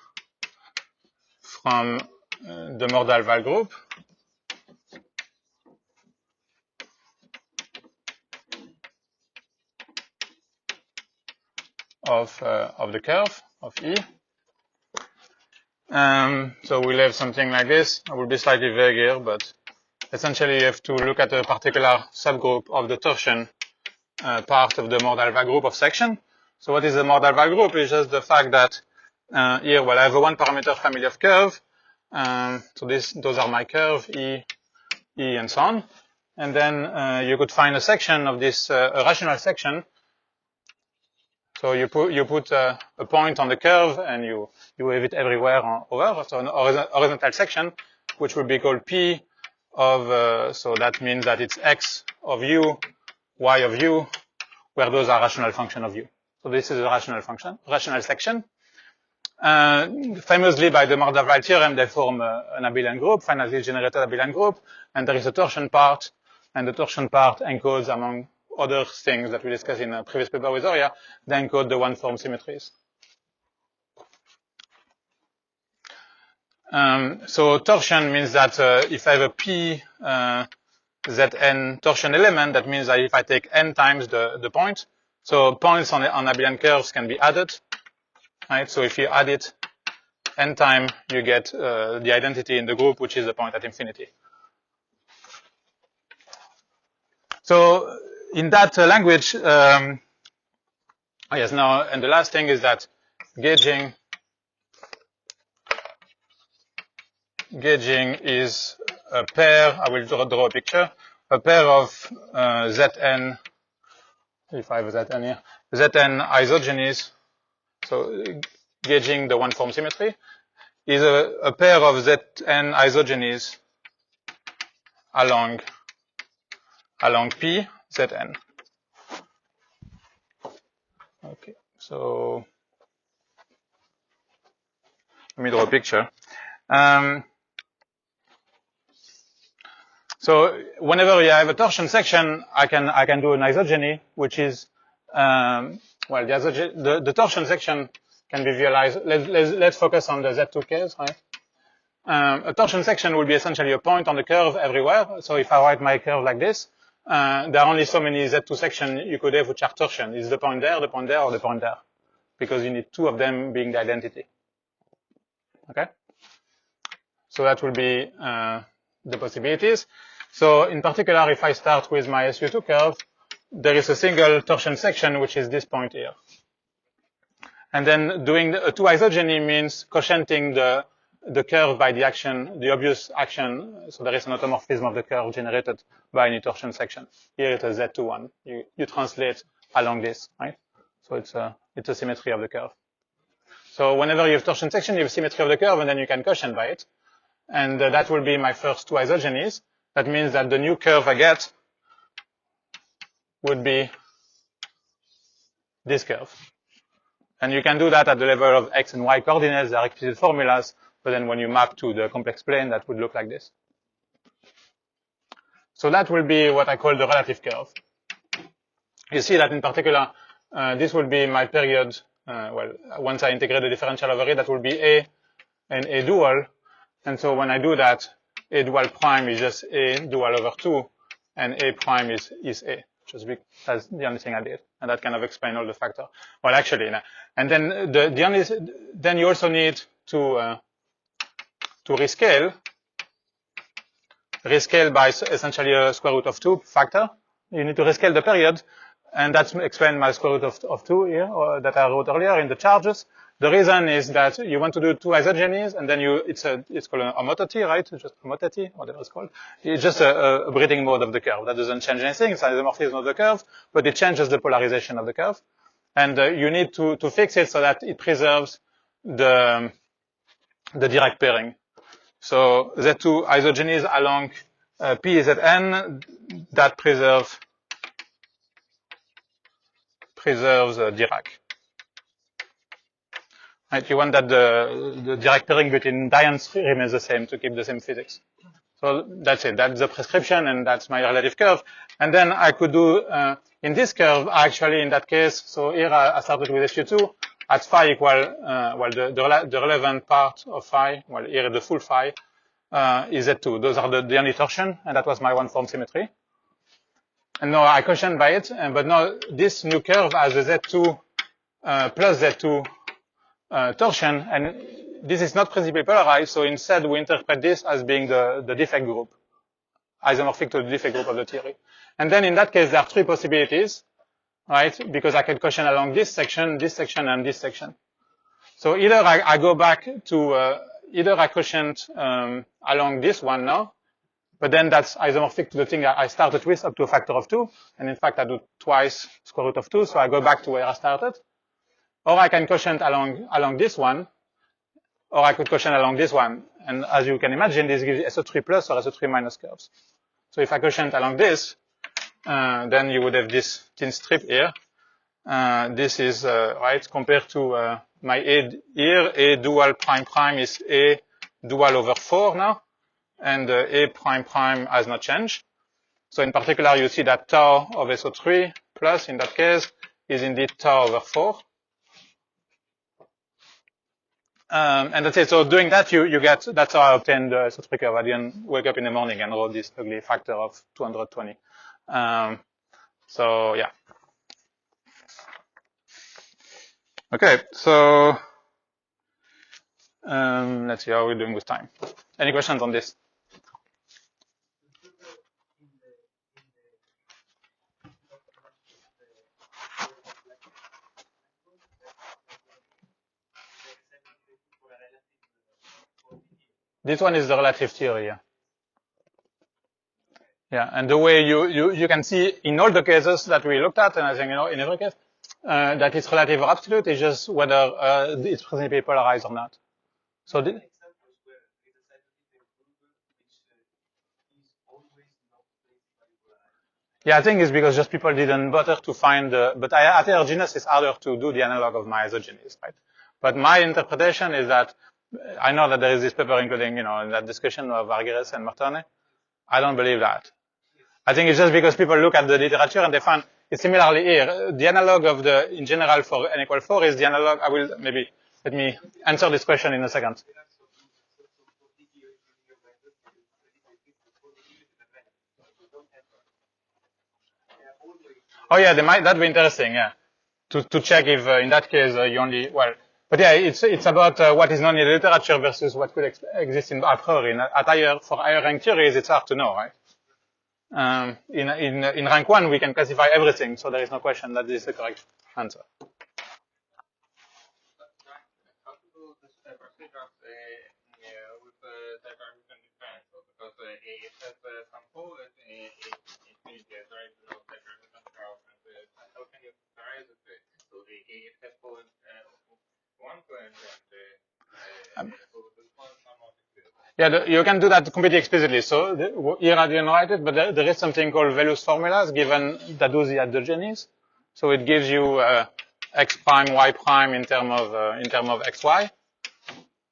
from the Mordal-Val group of the curve of E. So we'll have something like this. I will be slightly vague here, but essentially you have to look at a particular subgroup of the torsion part of the Mordal-Val group of section. So what is the Mordal-Val group? It's just the fact that here, well, I have a one parameter family of curve. So those are my curve, E, and so on. And then you could find a section of this, a rational section So you put a point on the curve and you wave it everywhere over. So an horizontal section, which would be called P of, so that means that it's X of U, Y of U, where those are rational function of U. So this is a rational section. Famously by the Mordor-Weil theorem, they form an abelian group, finitely generated abelian group, and there is a torsion part, and the torsion part encodes, among other things that we discussed in a previous paper with Oria, they encode the one-form symmetries. So torsion means that if I have a P Zn torsion element, that means that if I take n times the point, so points on abelian curves can be added, right? So if you add it n time, you get the identity in the group, which is the point at infinity. So in that language, yes, now, and the last thing is that gauging is a pair, I will draw a picture, a pair of Zn, if I have Zn here, Zn isogenies, so gauging the one-form symmetry, is a pair of Zn isogenies along P, Zn. Okay, so let me draw a picture. So whenever you have a torsion section, I can do an isogeny, which is well, the torsion section can be visualized. Let's focus on the Z2 case, right? A torsion section will be essentially a point on the curve everywhere. So if I write my curve like this, there are only so many Z2 sections you could have which are torsion. Is the point there, the point there, or the point there? Because you need two of them being the identity. Okay? So that will be the possibilities. So in particular, if I start with my SU2 curve, there is a single torsion section, which is this point here. And then doing a two isogeny means quotienting the curve by the action, the obvious action. So there is an automorphism of the curve generated by any torsion section. Here it is Z2 one. You translate along this, right? So it's a symmetry of the curve. So whenever you have torsion section, you have symmetry of the curve, and then you can quotient by it. And that will be my first two isogenies. That means that the new curve I get would be this curve. And you can do that at the level of x and y coordinates. There are explicit formulas, but then when you map to the complex plane, that would look like this. So that will be what I call the relative curve. You see that in particular, this will be my period, well, once I integrate the differential over it, that will be A and A dual. And so when I do that, A dual prime is just A dual over 2, and A prime is A. Just that's the only thing I did. And that kind of explains all the factors. Well, actually, no. And then then you also need to rescale by essentially a square root of 2 factor. You need to rescale the period, and that's explained by square root of 2 here, or that I wrote earlier in the charges. The reason is that you want to do two isogenies, and then it's called an homotopy, right? It's just homotopy, whatever it's called. It's just a breeding mode of the curve. That doesn't change anything. It's an isomorphism of the curve, but it changes the polarization of the curve. And you need to fix it so that it preserves the Dirac pairing. So Z2 isogenies along PZN, that preserves Dirac. Right, you want that the Dirac pairing between dions remains the same to keep the same physics. So that's it. That's the prescription, and that's my relative curve. And then I could do, in this curve, actually, in that case, so here I started with SU2 at phi equal, well, the relevant part of phi, well, here the full phi, is Z2. Those are the only torsion, and that was my one-form symmetry. And now I quotient by it, but now this new curve has a Z2 plus Z2 torsion, and this is not principally polarized, so instead we interpret this as being the defect group, isomorphic to the defect group of the theory. And then in that case, there are three possibilities, right? Because I can quotient along this section, and this section. So either I go back to, either I quotient along this one now, but then that's isomorphic to the thing I started with up to a factor of 2, and in fact I do twice square root of 2, so I go back to where I started. or I can quotient along this one, or I could quotient along this one. And as you can imagine, this gives SO3 plus or SO3 minus curves. So if I quotient along this, then you would have this thin strip here. This is, right, compared to my A here, A dual prime prime is A dual over 4 now, and A prime prime has not changed. So in particular, you see that tau of SO3 plus, in that case, is indeed tau over 4. And that's it. So doing that, you get, that's how I obtained the SO3 curve. I didn't wake up in the morning and wrote this ugly factor of 220. So yeah. Okay, so let's see how we're doing with time. Any questions on this? This one is the relative theory. Yeah, and the way you can see in all the cases that we looked at, and I think, in every case, that it's relative or absolute, it's just whether it's presently polarized or not. So yeah, I think it's because just people didn't bother to find but at heterogeneous it's harder to do the analog of my isogenes, right? But my interpretation is that, I know that there is this paper including, in that discussion of Arguelles and Martone. I don't believe that. I think it's just because people look at the literature and they find it's similarly here. The analog of in general for n equal 4 is the analog. Let me answer this question in a second. Oh yeah, that'd be interesting, yeah. To check if in that case you only, but yeah, it's about what is known in the literature versus what could exist in a priori. For higher rank theories, it's hard to know, right? In rank 1, we can classify everything, so there is no question that this is the correct answer. Yeah, you can do that completely explicitly. So here I didn't write it, but there is something called Velo's formulas given that do the isogenes. So it gives you x prime, y prime in term of xy.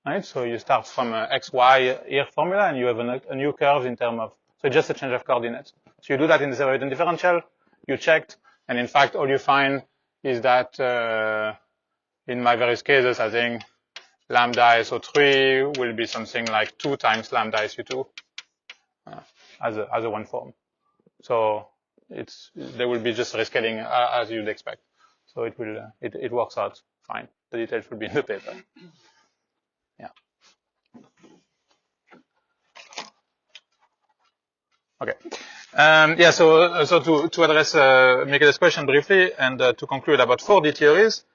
Right? So you start from xy here formula, and you have a new curve in term of. So it's just a change of coordinates. So you do that in the Seiberg-Witten differential. You checked, and in fact, all you find is that in my various cases, I think lambda SO3 will be something like 2 times lambda SU2 as a one form. So there will be just rescaling as you'd expect. So it works out fine. The details will be in the paper. Yeah. Okay. Yeah. So to address Michael's question briefly and to conclude about 4D theories.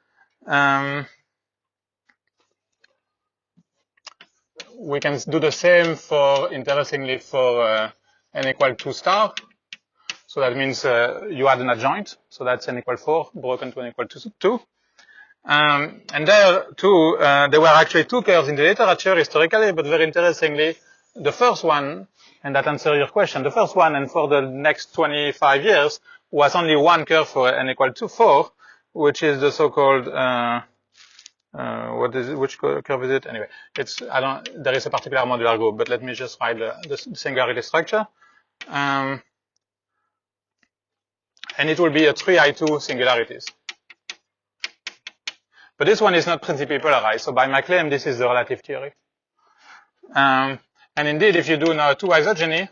We can do the same interestingly, for n equal 2 star. So that means you add an adjoint. So that's n equal 4 broken to n equal 2. And there too, there were actually 2 curves in the literature historically, but very interestingly, the first one, and that answers your question, the first one, and for the next 25 years, was only 1 curve for n equal to 4, which is the so-called which curve is it? Anyway, there is a particular modular group, but let me just write the singularity structure. And it will be a 3I2 singularities. But this one is not principally polarized, so by my claim, this is the relative theory. And indeed, if you do now 2 isogeny,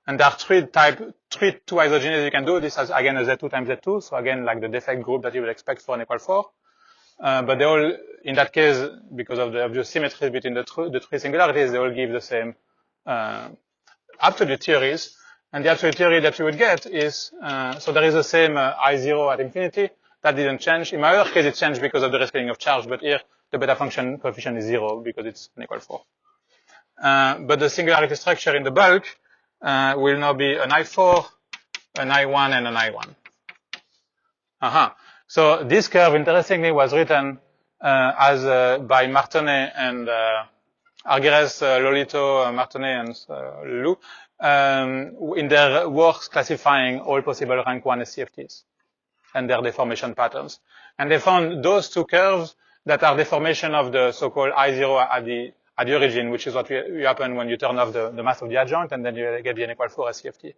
and there are 3 2 isogenies you can do, this has again a Z2 times Z2, so again, like the defect group that you would expect for n equal 4. But they all, in that case, because of the obvious symmetry between the 3 singularities, they all give the same absolute theories. And the absolute theory that you would get is, so there is the same I0 at infinity. That didn't change. In my other case, it changed because of the rescaling of charge, but here the beta function coefficient is 0 because it's n equal 4. But the singularity structure in the bulk will now be an I4, an I1, and an I1. So this curve, interestingly, was written by Martonnet and Arguelles, Lolito, Martonnet, and Lou in their works classifying all possible rank 1 SCFTs and their deformation patterns. And they found those two curves that are deformation of the so-called I0 at the origin, which is what will happen when you turn off the mass of the adjoint, and then you get the n=4 SCFT.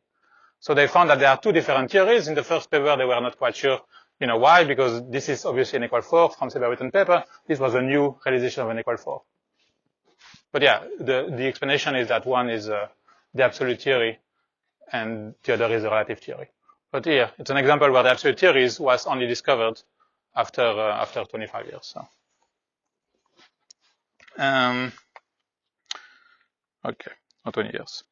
So they found that there are two different theories. In the first paper, they were not quite sure, why, because this is obviously n=4 from Seiberg-Witten paper. This was a new realization of n=4. But yeah, the explanation is that one is the absolute theory and the other is the relative theory. But here, it's an example where the absolute theory was only discovered after 25 years. So. Okay, or 20 years.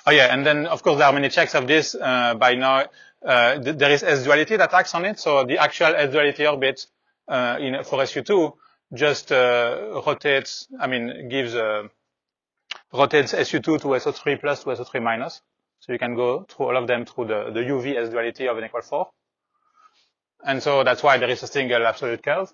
Oh yeah, and then of course there are many checks of this. By now, there is S-duality that acts on it. So the actual S-duality orbit for SU2 just rotates. Rotates SU2 to SO3 plus to SO3 minus. So you can go through all of them through the UV S-duality of n=4. And so that's why there is a single absolute curve.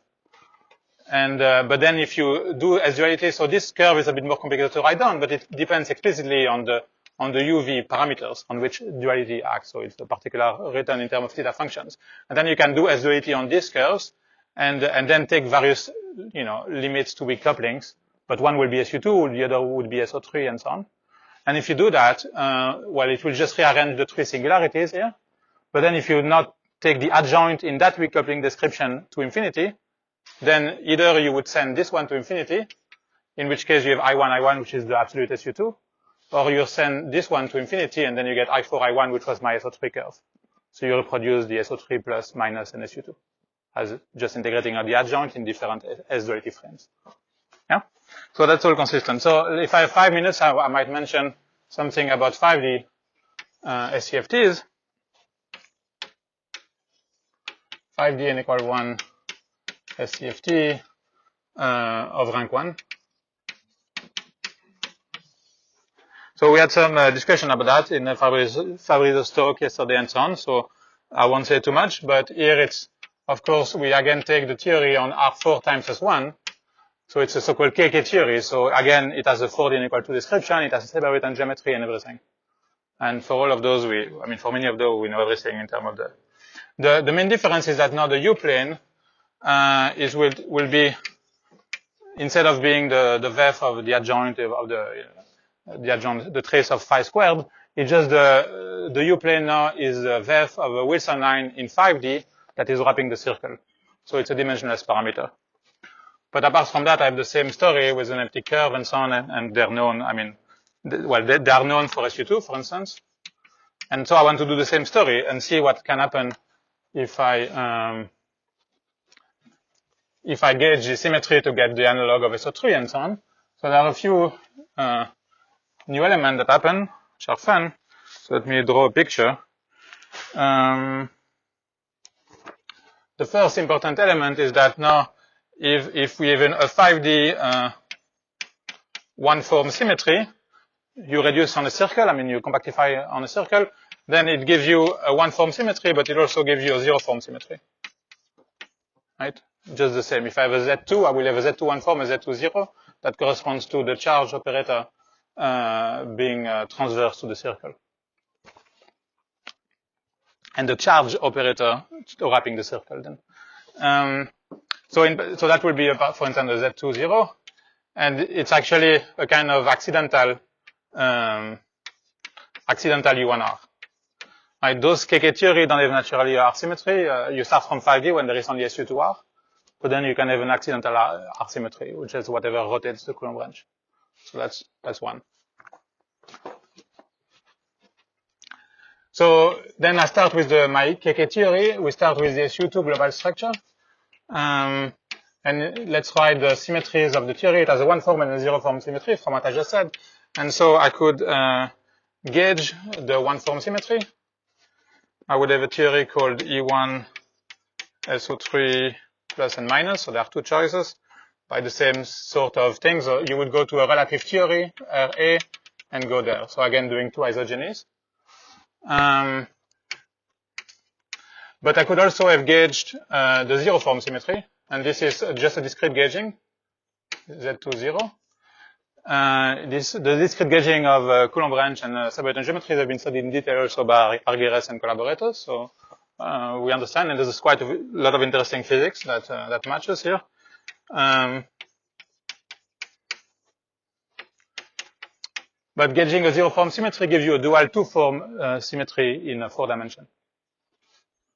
And but then if you do S-duality, so this curve is a bit more complicated to write down, but it depends explicitly on the UV parameters on which duality acts. So it's a particular written in terms of theta functions. And then you can do S-duality on these curves and then take various, limits to weak couplings. But one will be SU2, the other would be SO3 and so on. And if you do that, it will just rearrange the three singularities here. But then if you not take the adjoint in that weak coupling description to infinity, then either you would send this one to infinity, in which case you have I1, which is the absolute SU2, or you send this one to infinity, and then you get I4, I1, which was my SO3 curve. So you reproduce the SO3 plus minus and SU2, as just integrating out the adjoint in different S-duality frames. Yeah? So that's all consistent. So if I have 5 minutes, I might mention something about 5D SCFTs. 5D n=1 SCFT of rank 1. So we had some discussion about that in Fabrizio's talk yesterday and so on, so I won't say too much, but here it's, of course, we again take the theory on R4 times S1, so it's a so-called KK theory, so again, it has a 4D n=2 description, it has a Seiberg-Witten geometry and everything. And for all of those, for many of those, we know everything in terms of the main difference is that now the U-plane will be, instead of being the VEF of the adjoint of the trace of phi squared, it's just the U-plane now is the VEF of a Wilson line in 5D that is wrapping the circle. So it's a dimensionless parameter. But apart from that, I have the same story with an empty curve and so on, and they're known, they are known for SU2, for instance. And so I want to do the same story and see what can happen if I gauge the symmetry to get the analog of SO3 and so on. So there are a few new elements that happen, which are fun. So let me draw a picture. The first important element is that now, if we have a 5D one-form symmetry, you reduce on a circle, you compactify on a circle, then it gives you a one-form symmetry, but it also gives you a zero-form symmetry. Right? Just the same. If I have a Z2, I will have a Z2 one form, a Z2 zero. That corresponds to the charge operator being transverse to the circle. And the charge operator wrapping the circle then. So that will be, for instance, a Z2 zero. And it's actually a kind of accidental U1R. Right? Those KK theory don't have naturally R symmetry. You start from 5D when there is only SU2R. But then you can have an accidental R symmetry, which is whatever rotates the Coulomb branch. So that's one. So then I start with my KK theory. We start with the SU2 global structure. And let's write the symmetries of the theory. It has a one form and a zero form symmetry from what I just said. And so I could gauge the one form symmetry. I would have a theory called E1 SO3 plus and minus, so there are two choices by the same sort of things. So you would go to a relative theory, RA, and go there. So again, doing two isogenies. But I could also have gauged the zero form symmetry, and this is just a discrete gauging, Z2 0. The discrete gauging of Coulomb branch and Seiberg-Witten geometries have been studied in detail also by Arguelles and collaborators, so we understand, and there's quite a lot of interesting physics that matches here. But gauging a zero form symmetry gives you a dual two form symmetry in 4 dimensions.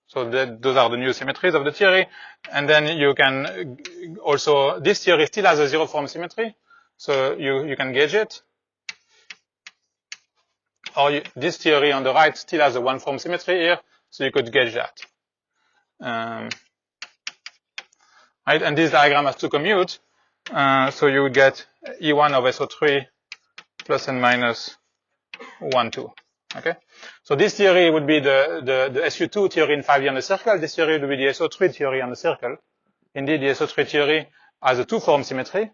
So those are the new symmetries of the theory. And then you can also, this theory still has a zero form symmetry. So you can gauge it. Or this theory on the right still has a one form symmetry here. So you could gauge that. Right? And this diagram has to commute. So you would get E1 of SO3 plus and minus 1, 2. Okay. So this theory would be the SU2 theory in 5D on the circle. This theory would be the SO3 theory on the circle. Indeed, the SO3 theory has a two form symmetry.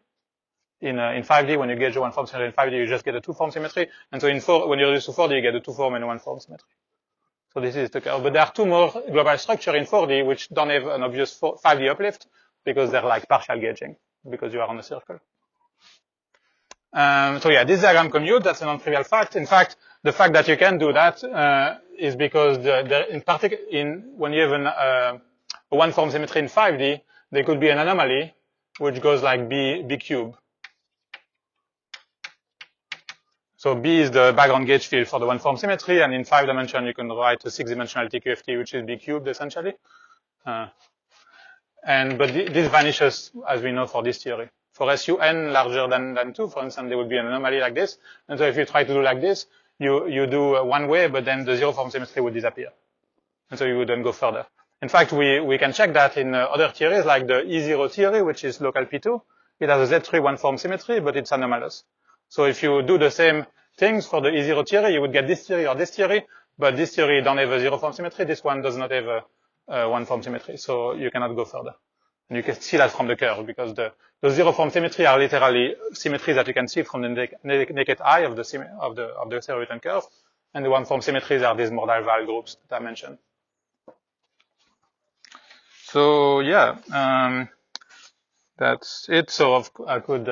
In 5D, when you gauge a one form symmetry in 5D, you just get a two form symmetry. And so when you reduce to 4D, you get a two form and one form symmetry. So this is the curve. But there are two more global structures in 4D which don't have an obvious 5D uplift because they're like partial gauging because you are on a circle. So yeah, this diagram commute, that's a non-trivial fact. In fact, the fact that you can do that is because when you have a one form symmetry in 5D, there could be an anomaly which goes like B cube. So B is the background gauge field for the one form symmetry, and in 5 dimension you can write a 6-dimensional TQFT, which is B cubed essentially. But this vanishes, as we know, for this theory. For SUN larger than 2, for instance, there would be an anomaly like this. And so if you try to do like this, you do one way, but then the zero form symmetry would disappear. And so you wouldn't go further. In fact, we can check that in other theories, like the E0 theory, which is local P2. It has a Z3 one form symmetry, but it's anomalous. So if you do the same things for the E0 theory, you would get this theory or this theory, but this theory don't have a zero form symmetry. This one does not have a one form symmetry. So you cannot go further. And you can see that from the curve because the zero form symmetry are literally symmetries that you can see from the naked eye of the Seiberg-Witten curve. And the one form symmetries are these modal-val groups that I mentioned. So yeah, that's it. So I could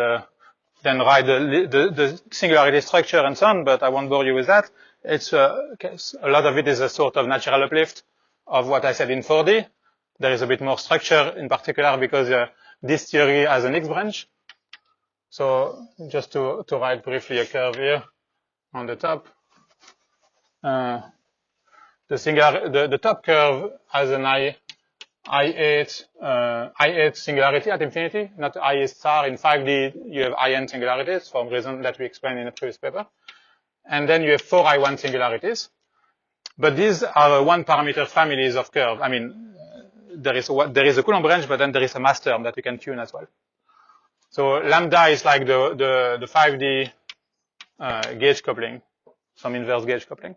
then write the singularity structure and so on, but I won't bore you with that. It's a lot of it is a sort of natural uplift of what I said in 4D. There is a bit more structure in particular because this theory has an X branch. So just to write briefly a curve here on the top. The top curve has an I8 singularity at infinity, not I8 star. In 5D, you have IN singularities for reason that we explained in the previous paper. And then you have 4 I1 singularities. But these are one parameter families of curve. I mean, there is a Coulomb branch, but then there is a mass term that we can tune as well. So lambda is like the 5D gauge coupling, some inverse gauge coupling.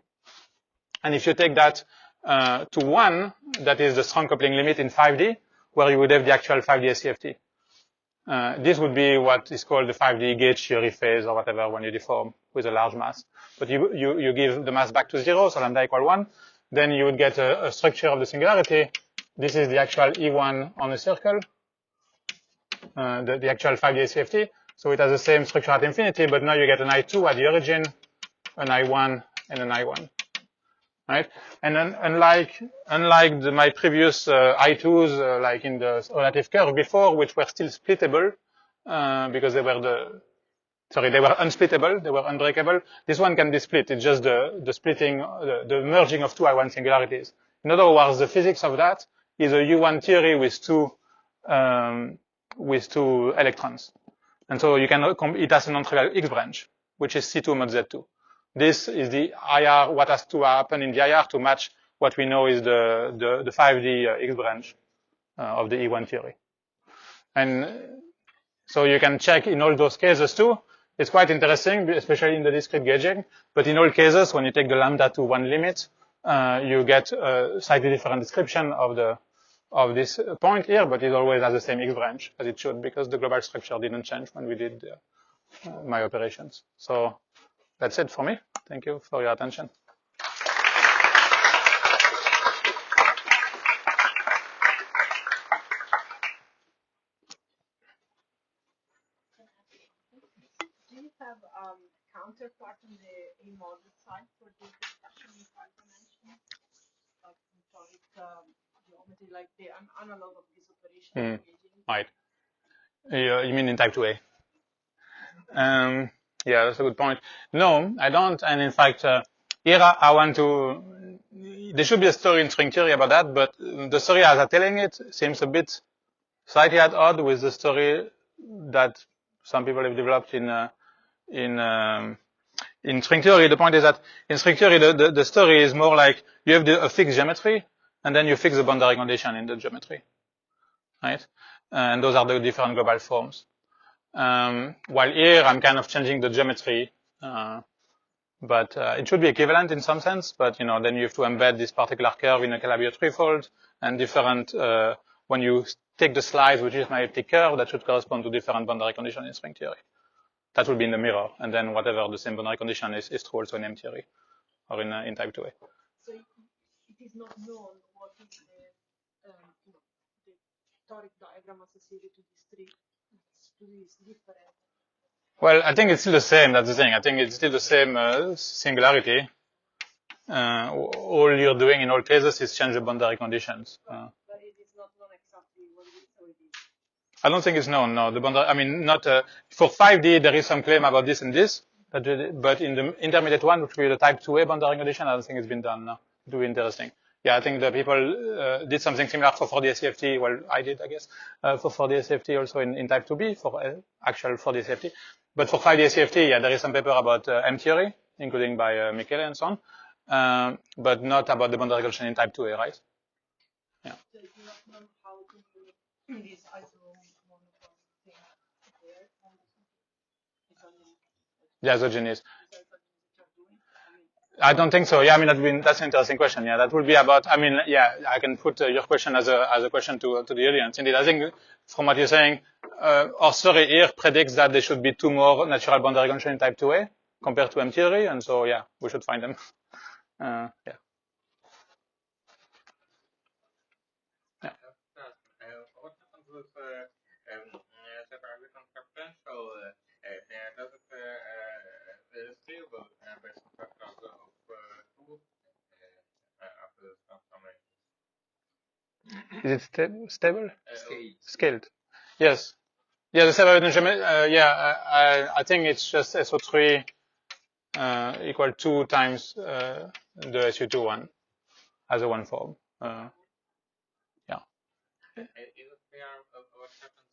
And if you take that to 1, that is the strong coupling limit in 5D, where you would have the actual 5D SCFT. This would be what is called the 5D gauge theory phase or whatever when you deform with a large mass. But you give the mass back to 0, so lambda equal 1, then you would get a structure of the singularity. This is the actual E1 on a circle, the actual 5D SCFT. So it has the same structure at infinity, but now you get an I2 at the origin, an I1, and an I1. Right? And then unlike my previous I2s, like in the relative curve before, which were still splittable, because they were unsplittable, they were unbreakable. This one can be split. It's just the splitting, the merging of two I1 singularities. In other words, the physics of that is a U1 theory with two electrons. And so you can, it has a non-trivial X branch, which is C2 mod Z2. This is the IR, what has to happen in the IR to match what we know is the 5D X branch of the E1 theory. And so you can check in all those cases too. It's quite interesting, especially in the discrete gauging. But in all cases, when you take the lambda to 1 limit, you get a slightly different description of this point here, but it always has the same X branch as it should because the global structure didn't change when we did my operations. So that's it for me. Thank you for your attention. other side for the discussion in 5 dimensions, like toric geometry, like the analog of this operation. Right. You mean in type 2A? Yeah, that's a good point. No, I don't. And in fact, here I want to, there should be a story in string theory about that, but the story as I'm telling it seems a bit slightly at odds with the story that some people have developed in string theory. The point is that in string theory, the story is more like you have a fixed geometry, and then you fix the boundary condition in the geometry, right? And those are the different global forms. While here I'm kind of changing the geometry, but it should be equivalent in some sense, but then you have to embed this particular curve in a Calabi threefold, and different, when you take the slice, which is my elliptic curve, that should correspond to different boundary conditions in string theory. That will be in the mirror, and then whatever the same boundary condition is true also in M theory, or in type 2A. So it is not known what is the toric diagram associated to these three. It's different. Well, I think it's still the same. That's the thing. I think it's still the same singularity. All you're doing in all cases is change the boundary conditions. But it is not known exactly what it is. I don't think it's known. No, the boundary. I mean, not for 5D. There is some claim about this and this, but in the intermediate one, which will be the type 2A boundary condition, I don't think it's been done. No, it will be interesting. Yeah, I think the people did something similar for 4D SCFT. Well, I did, I guess, for 4D SCFT also in type 2B for actual 4D SCFT. But for 5D SCFT, yeah, there is some paper about M theory, including by Michele and so on, but not about the boundary condition in type 2A, right? Yeah. So it's not known how to do this isomorphism thing there. The isogenies. I don't think so. Yeah, I mean, that's an interesting question. Yeah, that would be about, I mean, yeah, I can put your question as a question to the audience. Indeed, I think from what you're saying, our story here predicts that there should be 2 more natural boundary conditions in type 2A compared to M theory. And so, yeah, we should find them. Yeah. What happens with Seiberg-Witten potential? Does it stable based on factors of 2 after this transformation? Is it stable? Scaled. Yes. Yeah, the Seiberg-Witten, I think it's just SO3 equal 2 times the SU2 one as a one form. Yeah. Is it clear what happens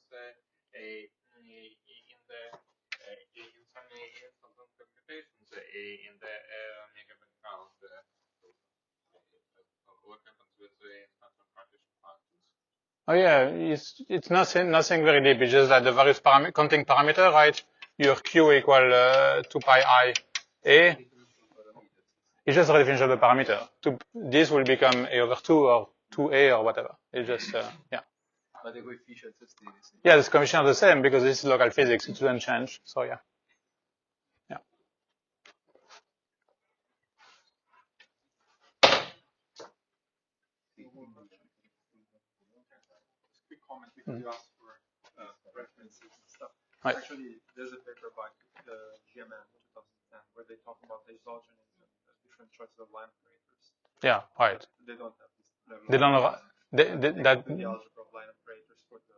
in some instance of computations in the mega background? What happens with the instance of partition functions? Oh yeah, it's nothing very deep. It's just that the various counting parameter, right? Your Q equal 2 pi I A. It's just a redefinition of the parameter. This will become A over 2 or 2A or whatever. It's just, yeah. But the coefficients are still the same. Yeah, the coefficients are the same because this is local physics. It shouldn't change. So yeah. Yeah. Quick comment because you asked for references and stuff. Right. Actually, there's a paper by GMM 2010 where they talk about the isogenes and the different choices of line operators. Yeah, right. They don't have this level. They don't know that. The algebra of line operators for the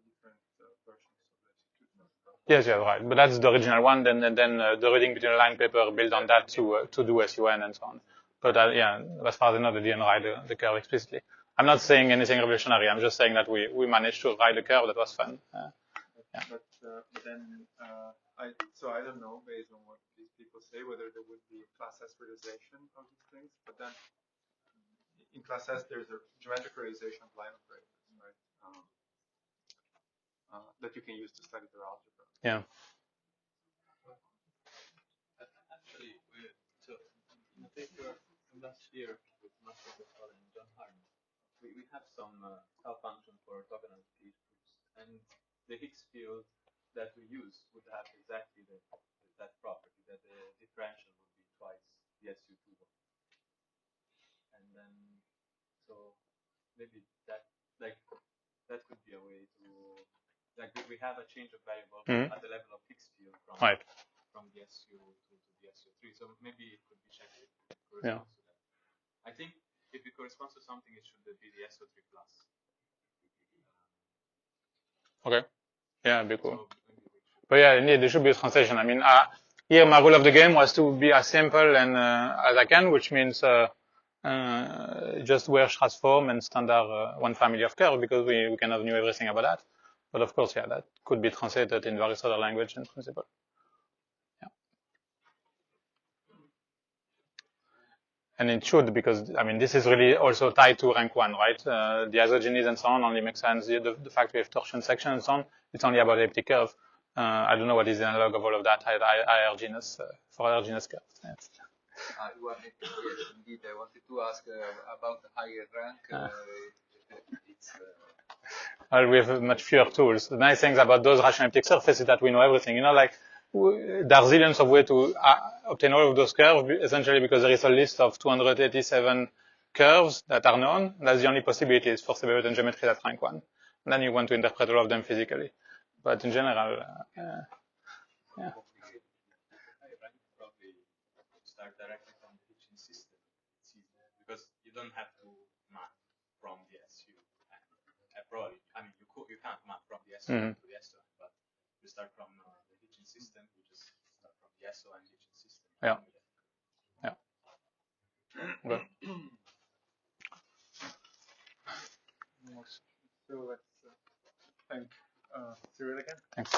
different versions of the execution. Yes, yeah, right. But that's the original one. Then the reading between the line paper built on that to do SUN and so on. But yeah, as far as I know, they didn't write the curve explicitly. I'm not saying anything revolutionary. I'm just saying that we managed to write the curve. That was fun. Yeah. But then I don't know based on what these people say whether there would be class S realization of these things. But then in class S there's a geometric realization of line operators, right? That you can use to study their algebra. Yeah. Actually, so in the paper from last year with Marcel and John Harmon, we have some style function for orthogonal gauge proofs, and the Higgs field that we use would have exactly that property, that the differential would be twice the SU2 one. And then, so maybe that could be a way to, like, we have a change of variable at the level of Higgs field from the SU2 to the SU3, SO3, so maybe it could be checked if it Yeah. corresponds to that. I think if it corresponds to something, it should be the SO3 plus. Okay. Yeah, it'd be cool. So maybe we should. But yeah, indeed, there should be a translation. I mean, here my rule of the game was to be as simple and as I can, which means just wear transform and standard one family of curve, because we kind of knew everything about that. But of course, yeah, that could be translated in various other languages in principle. Yeah. And it should, because I mean, this is really also tied to rank 1, right? The isogenies and so on only make sense. The fact we have torsion section and so on, it's only about elliptic curve. I don't know what is the analog of all of that, higher genus, for higher genus curves. Yes. Yes, indeed. I wanted to ask about the higher rank. Well, we have much fewer tools. The nice things about those rational elliptic surfaces is that we know everything. You know, like there are zillions of ways to obtain all of those curves, essentially because there is a list of 287 curves that are known. That's the only possibility is for Seiberg-Witten geometry at rank 1. And then you want to interpret all of them physically. But in general, yeah. Higher rank probably start directly from the Hitchin system. It's easier because you don't have to map from the SU. Probably, I mean, you can't map from the SU to the SO, but you start from the Hitchin system. You just start from the SO and Hitchin system. Yeah. Yeah. Good. So let's thank Cyril again. Thanks.